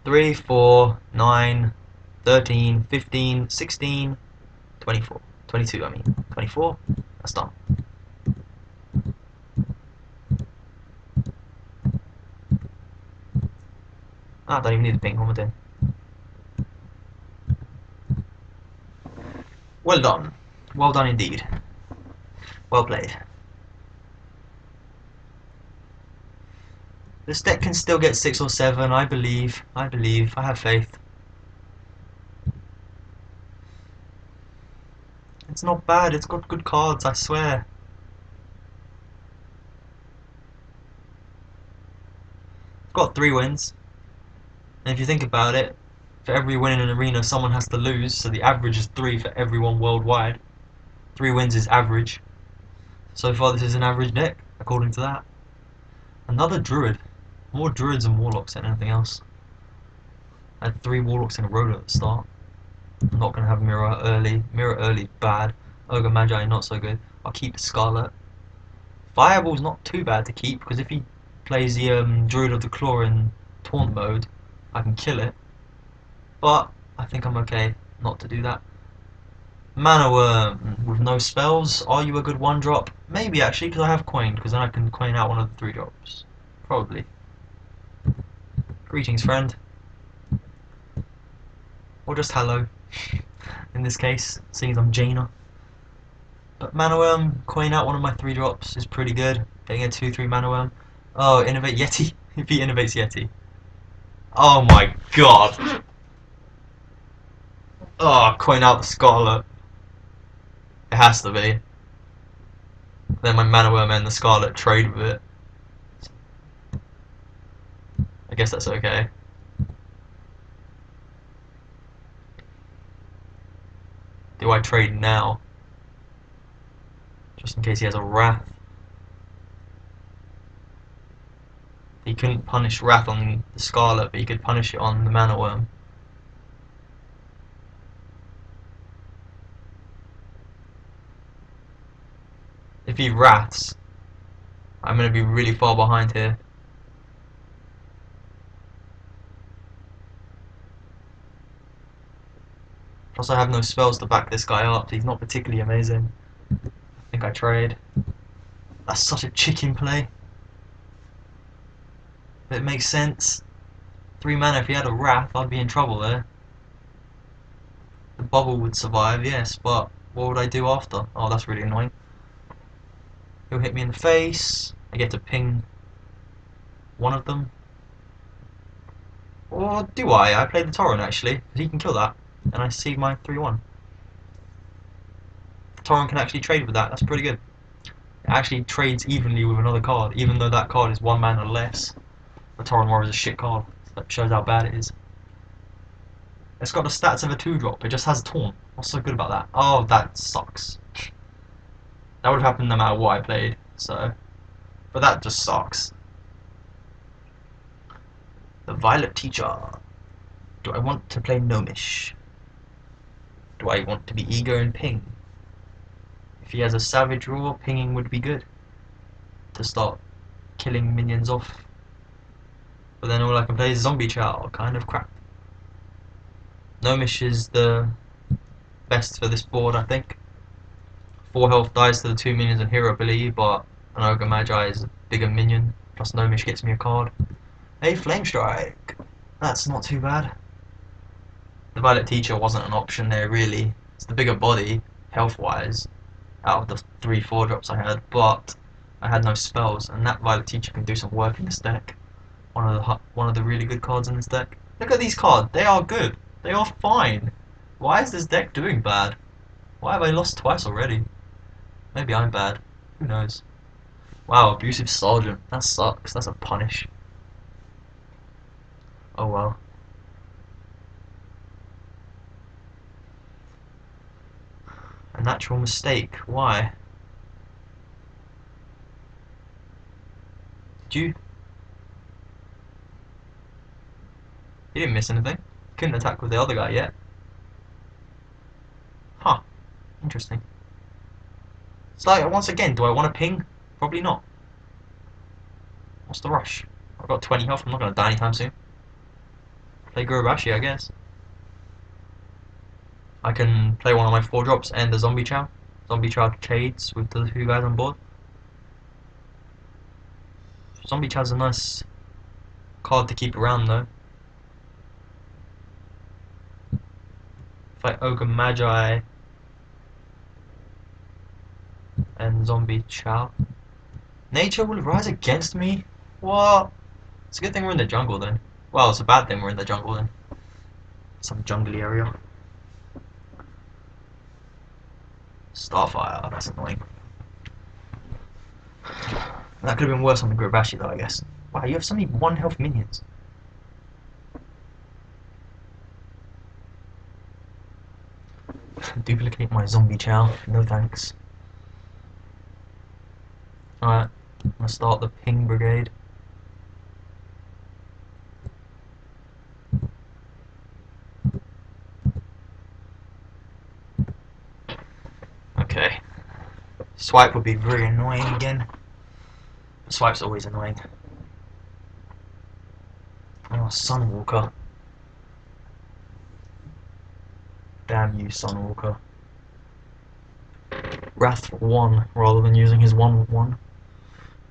3, 4, 9, 13, 15, 16, 24. 22, I mean. 24. That's done. I don't even need the ping, what am I doing? Well done. Well done indeed. Well played. This deck can still get 6 or 7, I believe. I have faith. It's not bad, it's got good cards, I swear. It's got 3 wins. And if you think about it, for every win in an arena someone has to lose, so the average is 3 for everyone worldwide. 3 wins is average. So far this is an average deck, according to that. Another druid. More druids and warlocks than anything else. I had 3 warlocks in a row at the start. I'm not going to have mirror early. Mirror early, bad. Ogre Magi, not so good. I'll keep the Scarlet. Fireball's not too bad to keep, because if he plays the Druid of the Claw in taunt mode, I can kill it. But I think I'm okay not to do that. Mana Worm with no spells. Are you a good 1-drop? Maybe actually, because I have coined, because then I can coin out one of the 3 drops. Probably. Greetings, friend. Or just hello, in this case, seeing as I'm Jaina. But Mana Worm, coin out one of my 3 drops is pretty good. Getting a 2-3 Mana Worm. Oh, Innovate Yeti. If he innovates Yeti. Oh my god. Oh, coin out the Scarlet. It has to be. Then my Mana Worm and the Scarlet trade with it. I guess that's okay. Do I trade now? Just in case he has a Wrath. He couldn't punish Wrath on the Scarlet, but he could punish it on the Mana Worm. If he Wraths, I'm going to be really far behind here. Plus I have no spells to back this guy up, he's not particularly amazing. I think I trade. That's such a chicken play. But it makes sense. 3 mana, if he had a Wrath, I'd be in trouble there. The bubble would survive, yes, but what would I do after? Oh, that's really annoying. He'll hit me in the face. I get to ping one of them. Or do I? I play the Tauren actually, because he can kill that. And I see my 3-1. Tauren can actually trade with that, that's pretty good. It actually trades evenly with another card, even though that card is 1 mana less. The Tauren War is a shit card. That shows how bad it is. It's got the stats of a 2-drop, it just has Taunt. What's so good about that? Oh, that sucks. That would have happened no matter what I played, so... But that just sucks. The Violet Teacher. Do I want to play Gnomish? Do I want to be eager and ping? If he has a Savage Roar, pinging would be good. To start killing minions off. But then all I can play is Zombie Chow, kind of crap. Gnomish is the best for this board, I think. 4 health dies to the 2 minions and hero ability, but an Ogre Magi is a bigger minion. Plus Gnomish gets me a card. A Flame Strike! That's not too bad. The Violet Teacher wasn't an option there really. It's the bigger body, health-wise, out of the 3-4 drops I had, but I had no spells, and that Violet Teacher can do some work in this deck. One of the really good cards in this deck. Look at these cards, they are good. They are fine. Why is this deck doing bad? Why have I lost twice already? Maybe I'm bad. Who knows? Wow, Abusive Sergeant. That sucks. That's a punish. Oh well. A natural mistake. Why? you? He didn't miss anything. Couldn't attack with the other guy yet. Huh. Interesting. So once again, do I want to ping? Probably not. What's the rush? I've got 20 health. I'm not going to die anytime soon. Play Gurubashi, I guess. I can play one of my 4 drops and the Zombie Chow. Zombie Chow trades with the 2 guys on board. Zombie Chow's a nice card to keep around though. Fight Ogre Magi and Zombie Chow. Nature will rise against me? What? It's a good thing we're in the jungle then. Well, it's a bad thing we're in the jungle then. Some jungly area. Starfire, that's annoying. That could have been worse on the Gurubashi though, I guess. Wow, you have so many 1 health minions. Duplicate my Zombie Chow. No thanks. Alright, I'm gonna start the Ping Brigade. Okay. Swipe would be very annoying again. Swipe's always annoying. Oh, Sunwalker. Damn you, Sunwalker. Wrath for 1 rather than using his 1/1.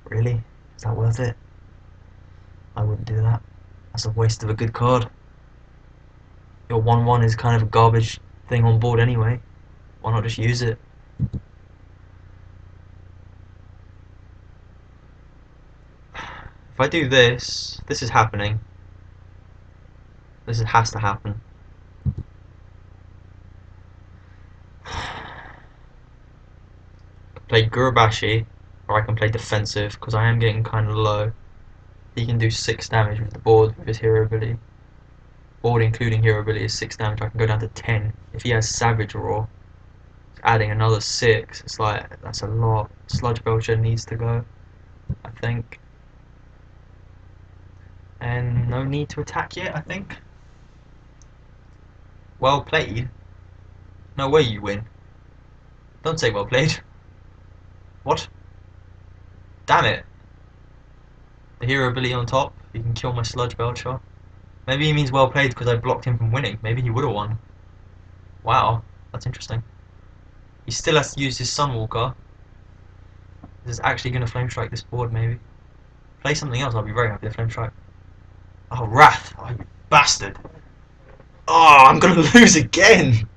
Really? Is that worth it? I wouldn't do that. That's a waste of a good card. Your 1/1 is kind of a garbage thing on board anyway. Why not just use it? If I do this, this is happening. This has to happen. Play Gurubashi, or I can play defensive, because I am getting kind of low. He can do 6 damage with the board with his hero ability. Board including hero ability is 6 damage, I can go down to 10. If he has Savage Roar, adding another 6, it's like, that's a lot. Sludge Belcher needs to go, I think. And no need to attack yet, I think. Well played. No way you win. Don't say well played. What? Damn it. The hero ability on top, he can kill my Sludge Belcher. Maybe he means well played because I blocked him from winning. Maybe he would have won. Wow, that's interesting. He still has to use his Sunwalker. This is actually going to Flame Strike this board, maybe. Play something else, I'll be very happy to Flame Strike. Oh, Wrath! Oh, you bastard! Oh, I'm going to lose again!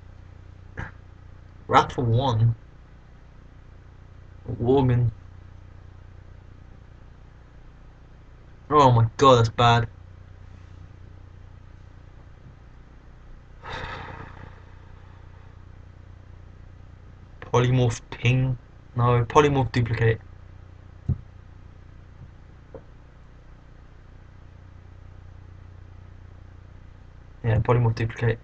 Wrath for 1. Worgen. Oh my god, that's bad. Polymorph Ping. No, Polymorph Duplicate. Yeah, Polymorph Duplicate.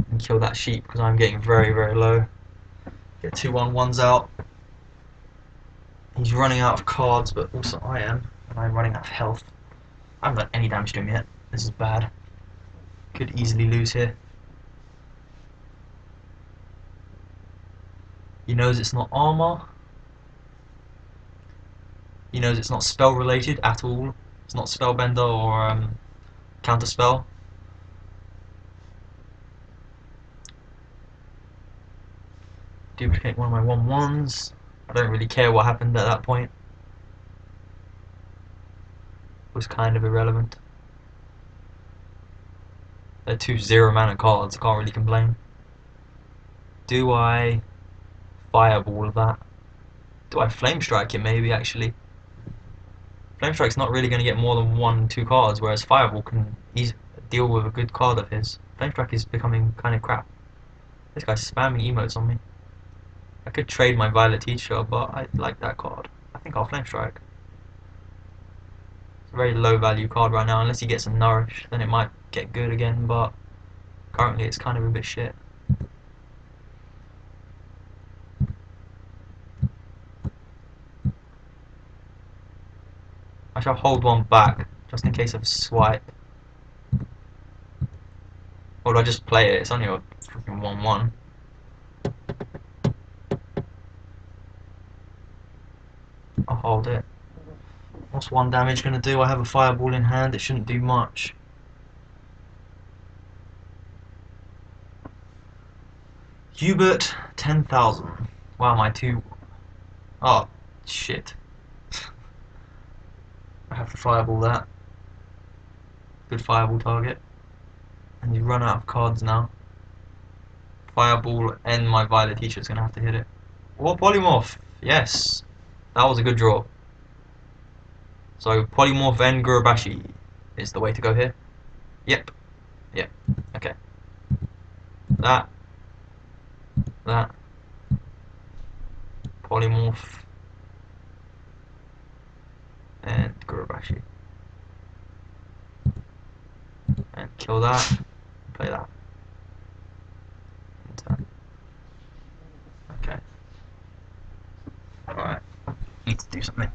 And kill that sheep because I'm getting very, very low. Get 2/1/1s out. He's running out of cards, but also I am. And I'm running out of health. I haven't done any damage to him yet. This is bad. Could easily lose here. He knows it's not armor. He knows it's not spell related at all. It's not spellbender or counter spell. Duplicate one of my 1/1s. I don't really care what happened at that point. It was kind of irrelevant. They're 2 0-mana cards, I can't really complain. Do I fireball that? Do I flame strike it maybe actually? Flame Strike's not really going to get more than 1-2 cards, whereas Fireball can deal with a good card of his. Flame Strike is becoming kind of crap. This guy's spamming emotes on me. I could trade my Violet Teacher, but I like that card. I think I'll Flame Strike. It's a very low value card right now, unless he gets a Nourish, then it might get good again, but currently it's kind of a bit shit. I shall hold one back, just in case of swipe. Or do I just play it? It's only a freaking 1-1. I'll hold it. What's 1 damage gonna do? I have a fireball in hand, it shouldn't do much. Hubert, 10,000. Wow, my 2... Oh, shit. I have to fireball that. Good fireball target. And you run out of cards now. Fireball and my Violet Teacher's gonna have to hit it. Or Polymorph! Yes! That was a good draw. So Polymorph and Gurubashi is the way to go here. Yep. Yep. Okay. That. Polymorph. And Gurubashi. And kill that. Play that. Turn. Okay. Alright. Need to do something.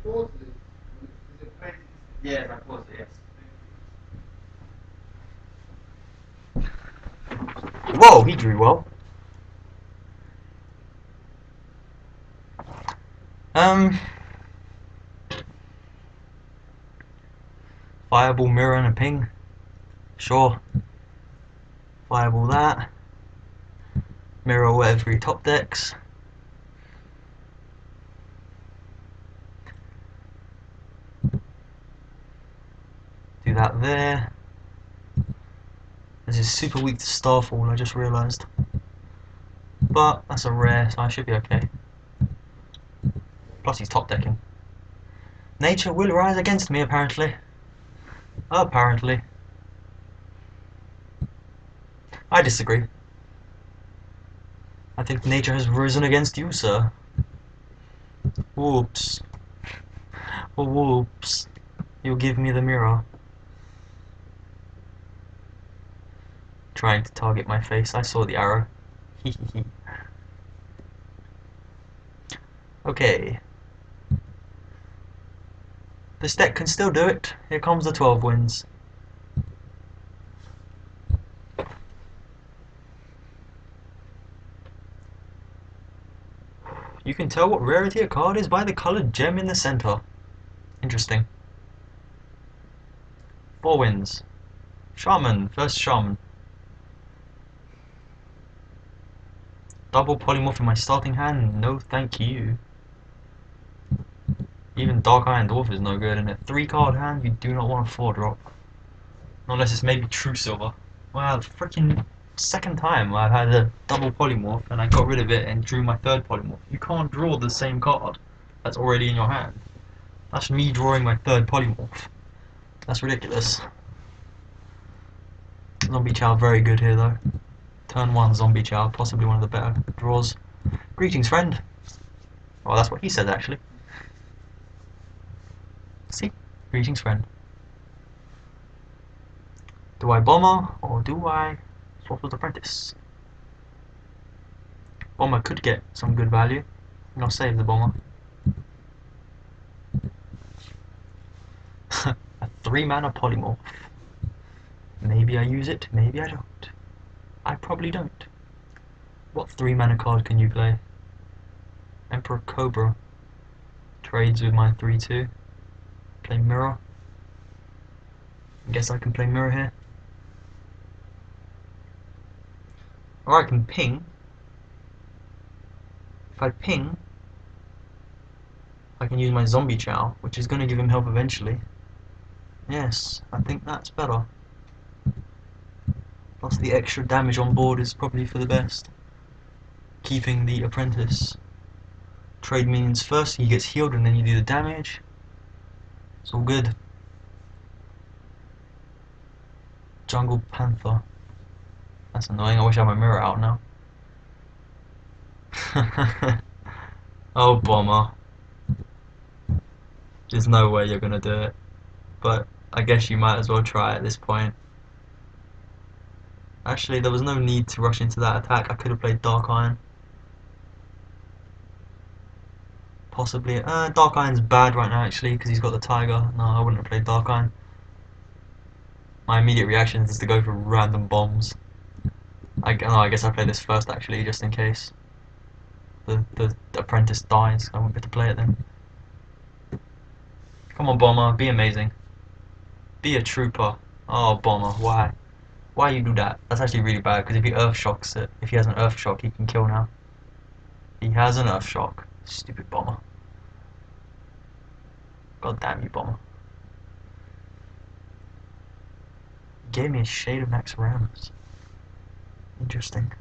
Go, yes, of course, yes. Whoa, he drew well. Fireball, mirror, and a ping. Sure. Fireball that. Mirror whatever he top decks. Do that there. This is super weak to Starfall, I just realised. But that's a rare, so I should be okay. Plus he's top decking. Nature will rise against me, apparently. Apparently. I disagree. I think nature has risen against you, sir. Whoops. Oh, whoops. You give me the mirror. Trying to target my face. I saw the arrow. Hehehe. Okay. This deck can still do it. Here comes the 12 wins. You can tell what rarity a card is by the coloured gem in the centre. Interesting. 4 wins. Shaman, first Shaman. Double Polymorph in my starting hand? No thank you. Even Dark Iron Dwarf is no good. In a 3-card hand, you do not want a 4-drop. Unless it's maybe True Silver. Wow, freaking second time I've had a double Polymorph and I got rid of it and drew my 3rd Polymorph. You can't draw the same card that's already in your hand. That's me drawing my 3rd Polymorph. That's ridiculous. Zombie Chow very good here though. Turn 1 Zombie Chow, possibly one of the better draws. Greetings, friend. Well, that's what he said actually. See? Greetings, friend. Do I Bomber or do I Sorcerer's Apprentice? Bomber could get some good value. And I'll save the Bomber. A 3-mana Polymorph. Maybe I use it, maybe I don't. I probably don't. What 3-mana card can you play? Emperor Cobra. Trades with my 3-2. Play Mirror. I guess I can play Mirror here. Or I can ping. If I ping, I can use my zombie chow, which is going to give him health eventually. Yes, I think that's better. Plus the extra damage on board is probably for the best. Keeping the apprentice. Trade minions first, he gets healed and then you do the damage. It's all good. Jungle Panther. That's annoying, I wish I had my mirror out now. Oh, Bomber. There's no way you're gonna do it. But I guess you might as well try at this point. Actually, there was no need to rush into that attack. I could have played Dark Iron. Possibly. Dark Iron's bad right now, actually, because he's got the Tiger. No, I wouldn't have played Dark Iron. My immediate reaction is to go for random bombs. I guess I play this first, actually, just in case the apprentice dies. I won't get to play it then. Come on, Bomber, be amazing. Be a trooper. Oh, Bomber, why? Why you do that? That's actually really bad, because if he Earth Shocks it, if he has an Earth Shock, he can kill now. He has an Earth Shock. Stupid Bomber. God damn you, Bomber. He gave me a Shade of Naxxramas. Interesting.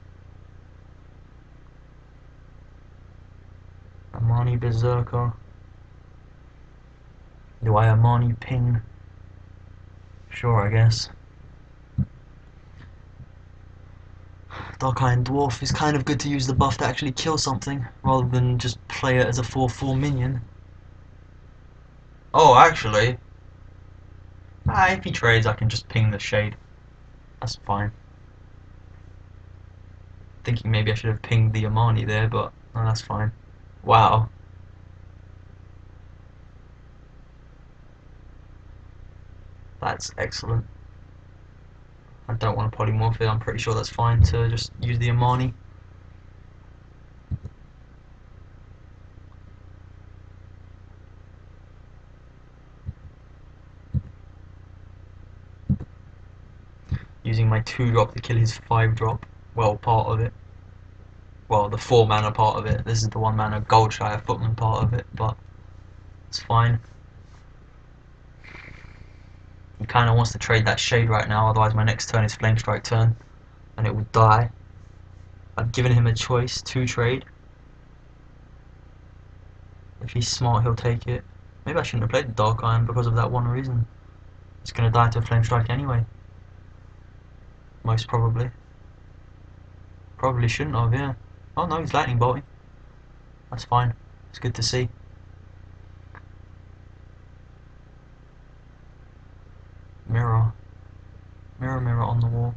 Armani Berserker. Do I Armani ping? Sure, I guess. Dark Iron Dwarf is kind of good to use the buff to actually kill something, rather than just play it as a 4/4 minion. Oh, actually, if he trades, I can just ping the Shade. That's fine. Thinking maybe I should have pinged the Armani there, but no, that's fine. Wow. That's excellent. I don't want to polymorph it, I'm pretty sure that's fine to just use the Armani. Using my 2-drop to kill his 5-drop. Well, part of it. Well, the 4 mana part of it. This is the 1 mana Goldshire Footman part of it, but it's fine. He kind of wants to trade that Shade right now, otherwise my next turn is Flame Strike turn, and it will die. I've given him a choice to trade. If he's smart, he'll take it. Maybe I shouldn't have played the Dark Iron because of that one reason. He's going to die to a Flame Strike anyway. Most probably. Probably shouldn't have, yeah. Oh no, he's Lightning Bolting. That's fine. It's good to see. Mirror. Mirror, mirror on the wall.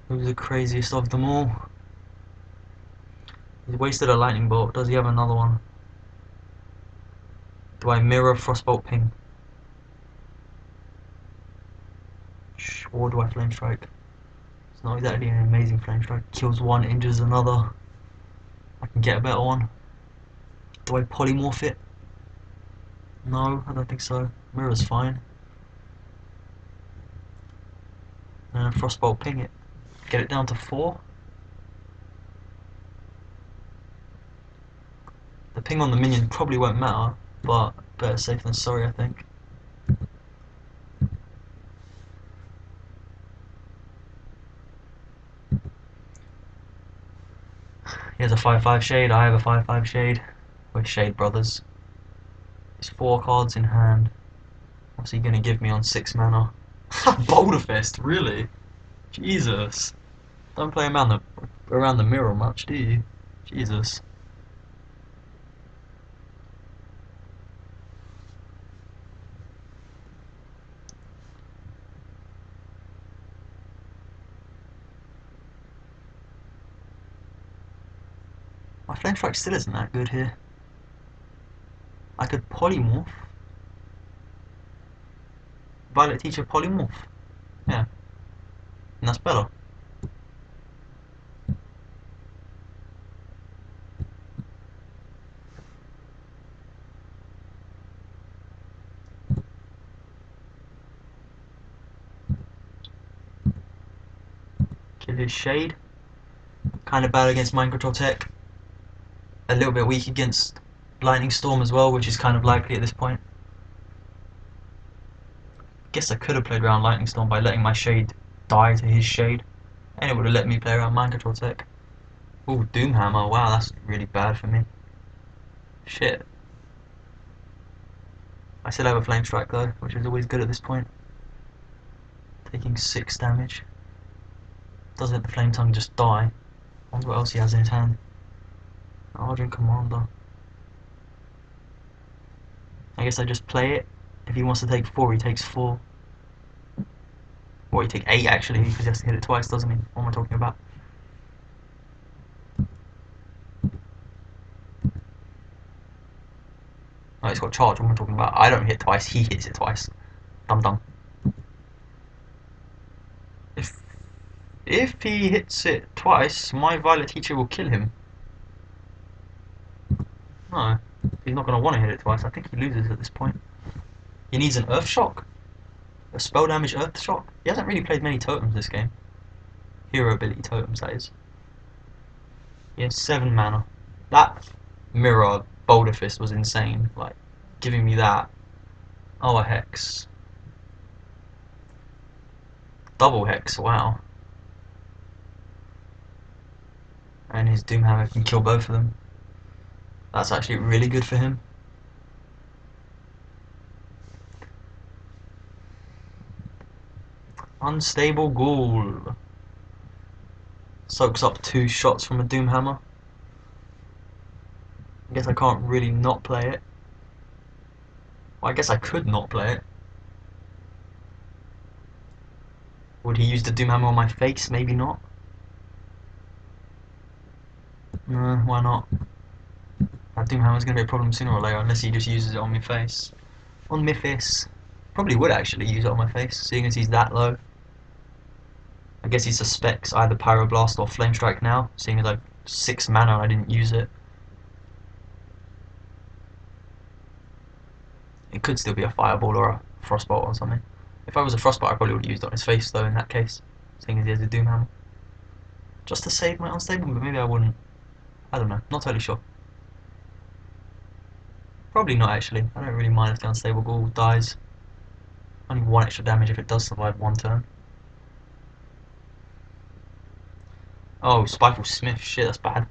Who's the craziest of them all? He's wasted a Lightning Bolt. Does he have another one? Do I mirror Frostbolt Ping? Or do I Flame Strike? It's not exactly an amazing Flame Strike. Kills one, injures another. I can get a better one. Do I polymorph it? No, I don't think so. Mirror's fine. Frostbolt Ping it. Get it down to 4. The ping on the minion probably won't matter, but better safe than sorry, I think. He has a 5/5 Shade, I have a 5/5 Shade. We're Shade Brothers. He's 4 cards in hand. What's he gonna give me on 6 mana? Boulder Fist, really? Jesus. Don't play around the mirror much, do you? Jesus. My Flame Strike still isn't that good here. I could polymorph. Violet Teacher polymorph. Yeah. And that's better. Kill his Shade. Kind of bad against Mind Control Tech. A little bit weak against Lightning Storm as well, which is kind of likely at this point. Guess I could have played around Lightning Storm by letting my Shade die to his Shade, and it would have let me play around Mind Control Tech. Ooh, Doomhammer, wow, that's really bad for me. Shit. I still have a Flame Strike though, which is always good at this point. Taking 6 damage. Does let the Flame Tongue just die. I wonder what else he has in his hand. Argent Commander. I guess I just play it. If he wants to take 4, he takes 4. Or he take 8 actually, because he has to hit it twice, doesn't he? What am I talking about? Oh, it's got charge, what am I talking about? I don't hit twice, he hits it twice. Dum dum. If he hits it twice, my Violet Teacher will kill him. No, he's not going to want to hit it twice. I think he loses at this point. He needs an Earth Shock. A spell damage Earth Shock. He hasn't really played many totems this game. Hero ability totems, that is. He has 7 mana. That Mirror Boulder Fist was insane. Like, giving me that. Oh, a Hex. Double Hex, wow. And his Doomhammer can kill both of them. That's actually really good for him. Unstable Ghoul. Soaks up 2 shots from a Doomhammer. I guess I can't really not play it. Well, I guess I could not play it. Would he use the Doomhammer on my face? Maybe not. No, why not? That Doomhammer's gonna be a problem sooner or later, unless he just uses it on my face. On my face. Probably would actually use it on my face, seeing as he's that low. I guess he suspects either Pyroblast or Flame Strike now, seeing as I've 6 mana and I didn't use it. It could still be a Fireball or a Frostbolt or something. If I was a Frostbolt, I probably would have used it on his face though in that case, seeing as he has a Doomhammer. Just to save my Unstable, but maybe I wouldn't. I don't know, not totally sure. Probably not actually. I don't really mind if the Unstable Ghoul dies. Only 1 extra damage if it does survive 1 turn. Oh, Spiteful Smith, shit, that's bad.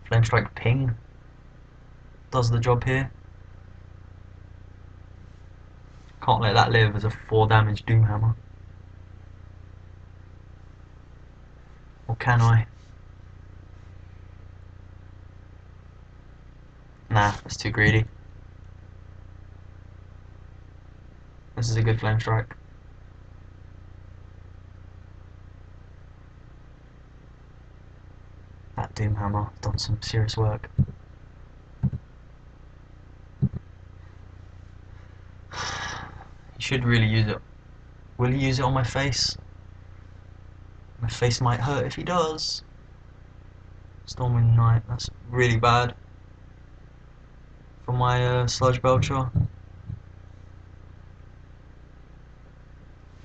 Flame Strike Ping does the job here. Can't let that live as a 4 damage Doomhammer. Or can I? Nah, that's too greedy. This is a good Flame Strike. That Doomhammer done some serious work. He should really use it. Will he use it on my face? My face might hurt if he does. Stormwind Knight, that's really bad for my Sludge Belcher.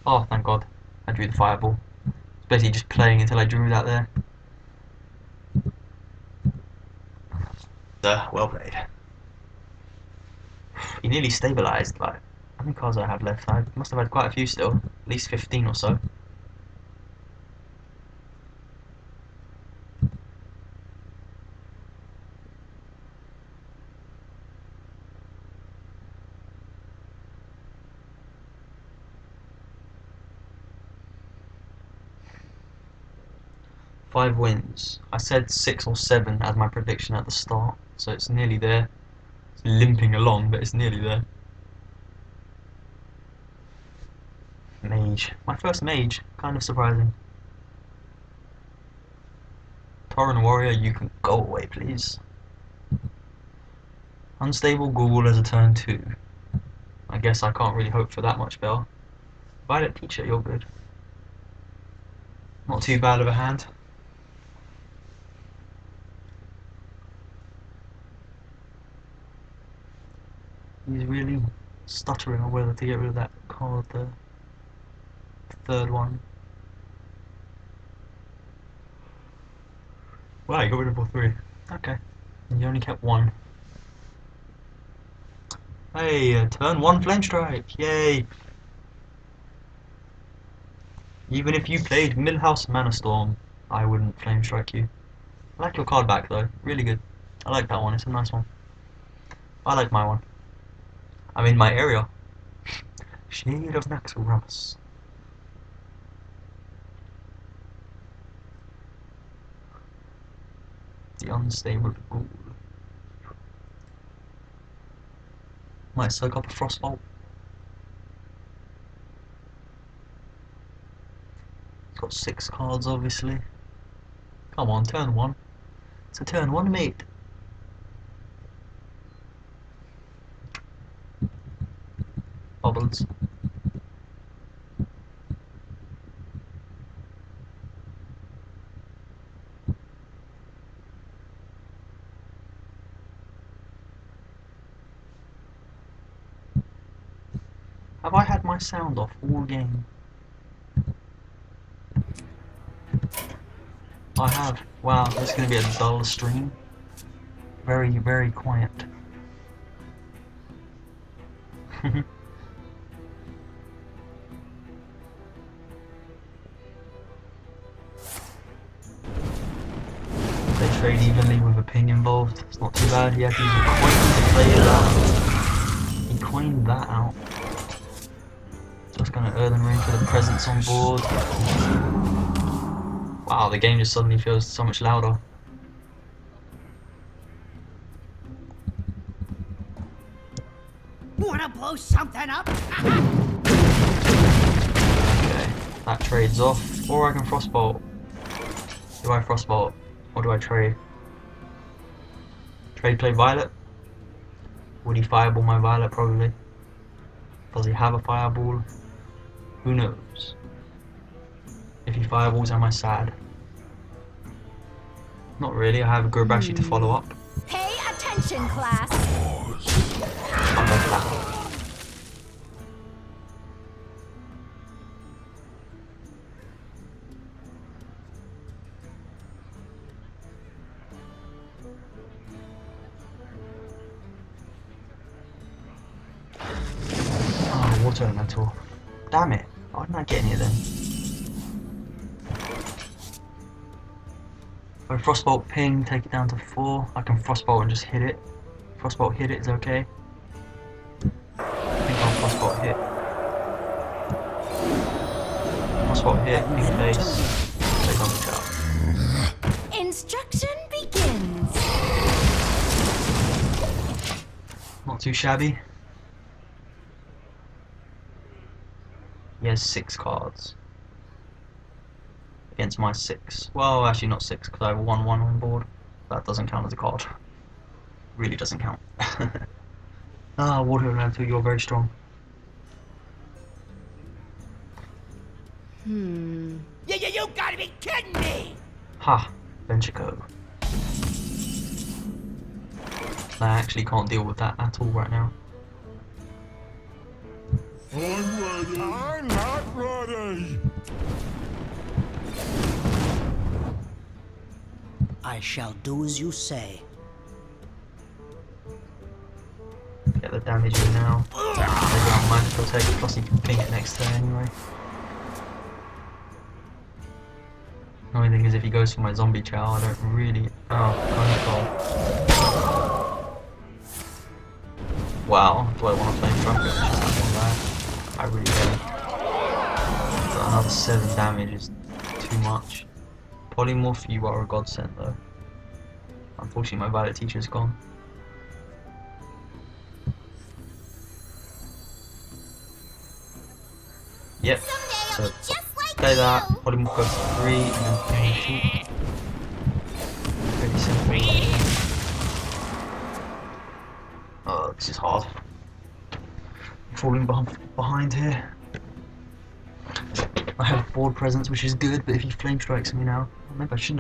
Oh, thank God. I drew the Fireball. It's basically just playing until I drew that there. Well played. He nearly stabilised, like, how many cards do I have left? I must have had quite a few still, at least 15 or so. Five wins. I said 6 or 7 as my prediction at the start, so it's nearly there. It's limping along, but it's nearly there. Mage. My first mage. Kind of surprising. Tauren Warrior, you can go away, please. Unstable Ghoul as a turn 2. I guess I can't really hope for that much better. Violet Teacher, you're good. Not too bad of a hand. He's really stuttering on whether to get rid of that card, the third one. Wow, you got rid of all three. Okay. And you only kept one. Hey, turn one flame strike. Yay. Even if you played Millhouse Mana Storm, I wouldn't flame strike you. I like your card back though. Really good. I like that one. It's a nice one. I like my one. I'm in my area. Shade of Naxxramas. The unstable ghoul. Might soak up a Frostbolt. It's got 6 cards obviously. Come on, turn 1. It's a turn 1, mate. Bubbles. Have I had my sound off all game? I have. Wow, this is going to be a dull stream. Very, very quiet. They trade evenly with a ping involved. It's not too bad. He had to use a coin to play it out. He coined that out. Just gonna Earthen Ring for the presence on board. Wow, the game just suddenly feels so much louder. Wanna blow something up? Okay, that trades off. Or I can Frostbolt. Do I Frostbolt? Or do I trade? Trade play Violet? Would he Fireball my Violet? Probably. Does he have a Fireball? Who knows? If he Fireballs, am I sad? Not really, I have a Gurubashi to follow up. Pay attention, class. I love that. Oh, Water Elemental. Damn it. Why didn't I get any of them? If I Frostbolt ping, take it down to 4. I can Frostbolt and just hit it. Frostbolt hit it is okay. I think I'll Frostbolt hit. Frostbolt hit, ping face. Plays on the trap. Instruction begins. Not too shabby. He has 6 cards. Against my 6. Well, actually not 6, because I have 1-1 on board. That doesn't count as a card. Really doesn't count. Ah, Water Elemental, you're very strong. You gotta be kidding me! Ha! Venchico. I actually can't deal with that at all right now. I'm ready. I'm not ready. I shall do as you say. Get the damage in now. Maybe I might as well take it, plus he can ping it next turn anyway. The only thing is if he goes for my zombie chow, I don't really... Oh, control. Wow, do I want to play Trumpet? I really don't. But another 7 damage is too much. Polymorph, you are a godsend though. Unfortunately my Violet Teacher's gone. Yep, so play that, Polymorph goes to 3 and then ping 2. Pretty simple. Oh, this is hard. I'm falling behind here. I have board presence, which is good, but if he flame strikes me now, maybe I shouldn't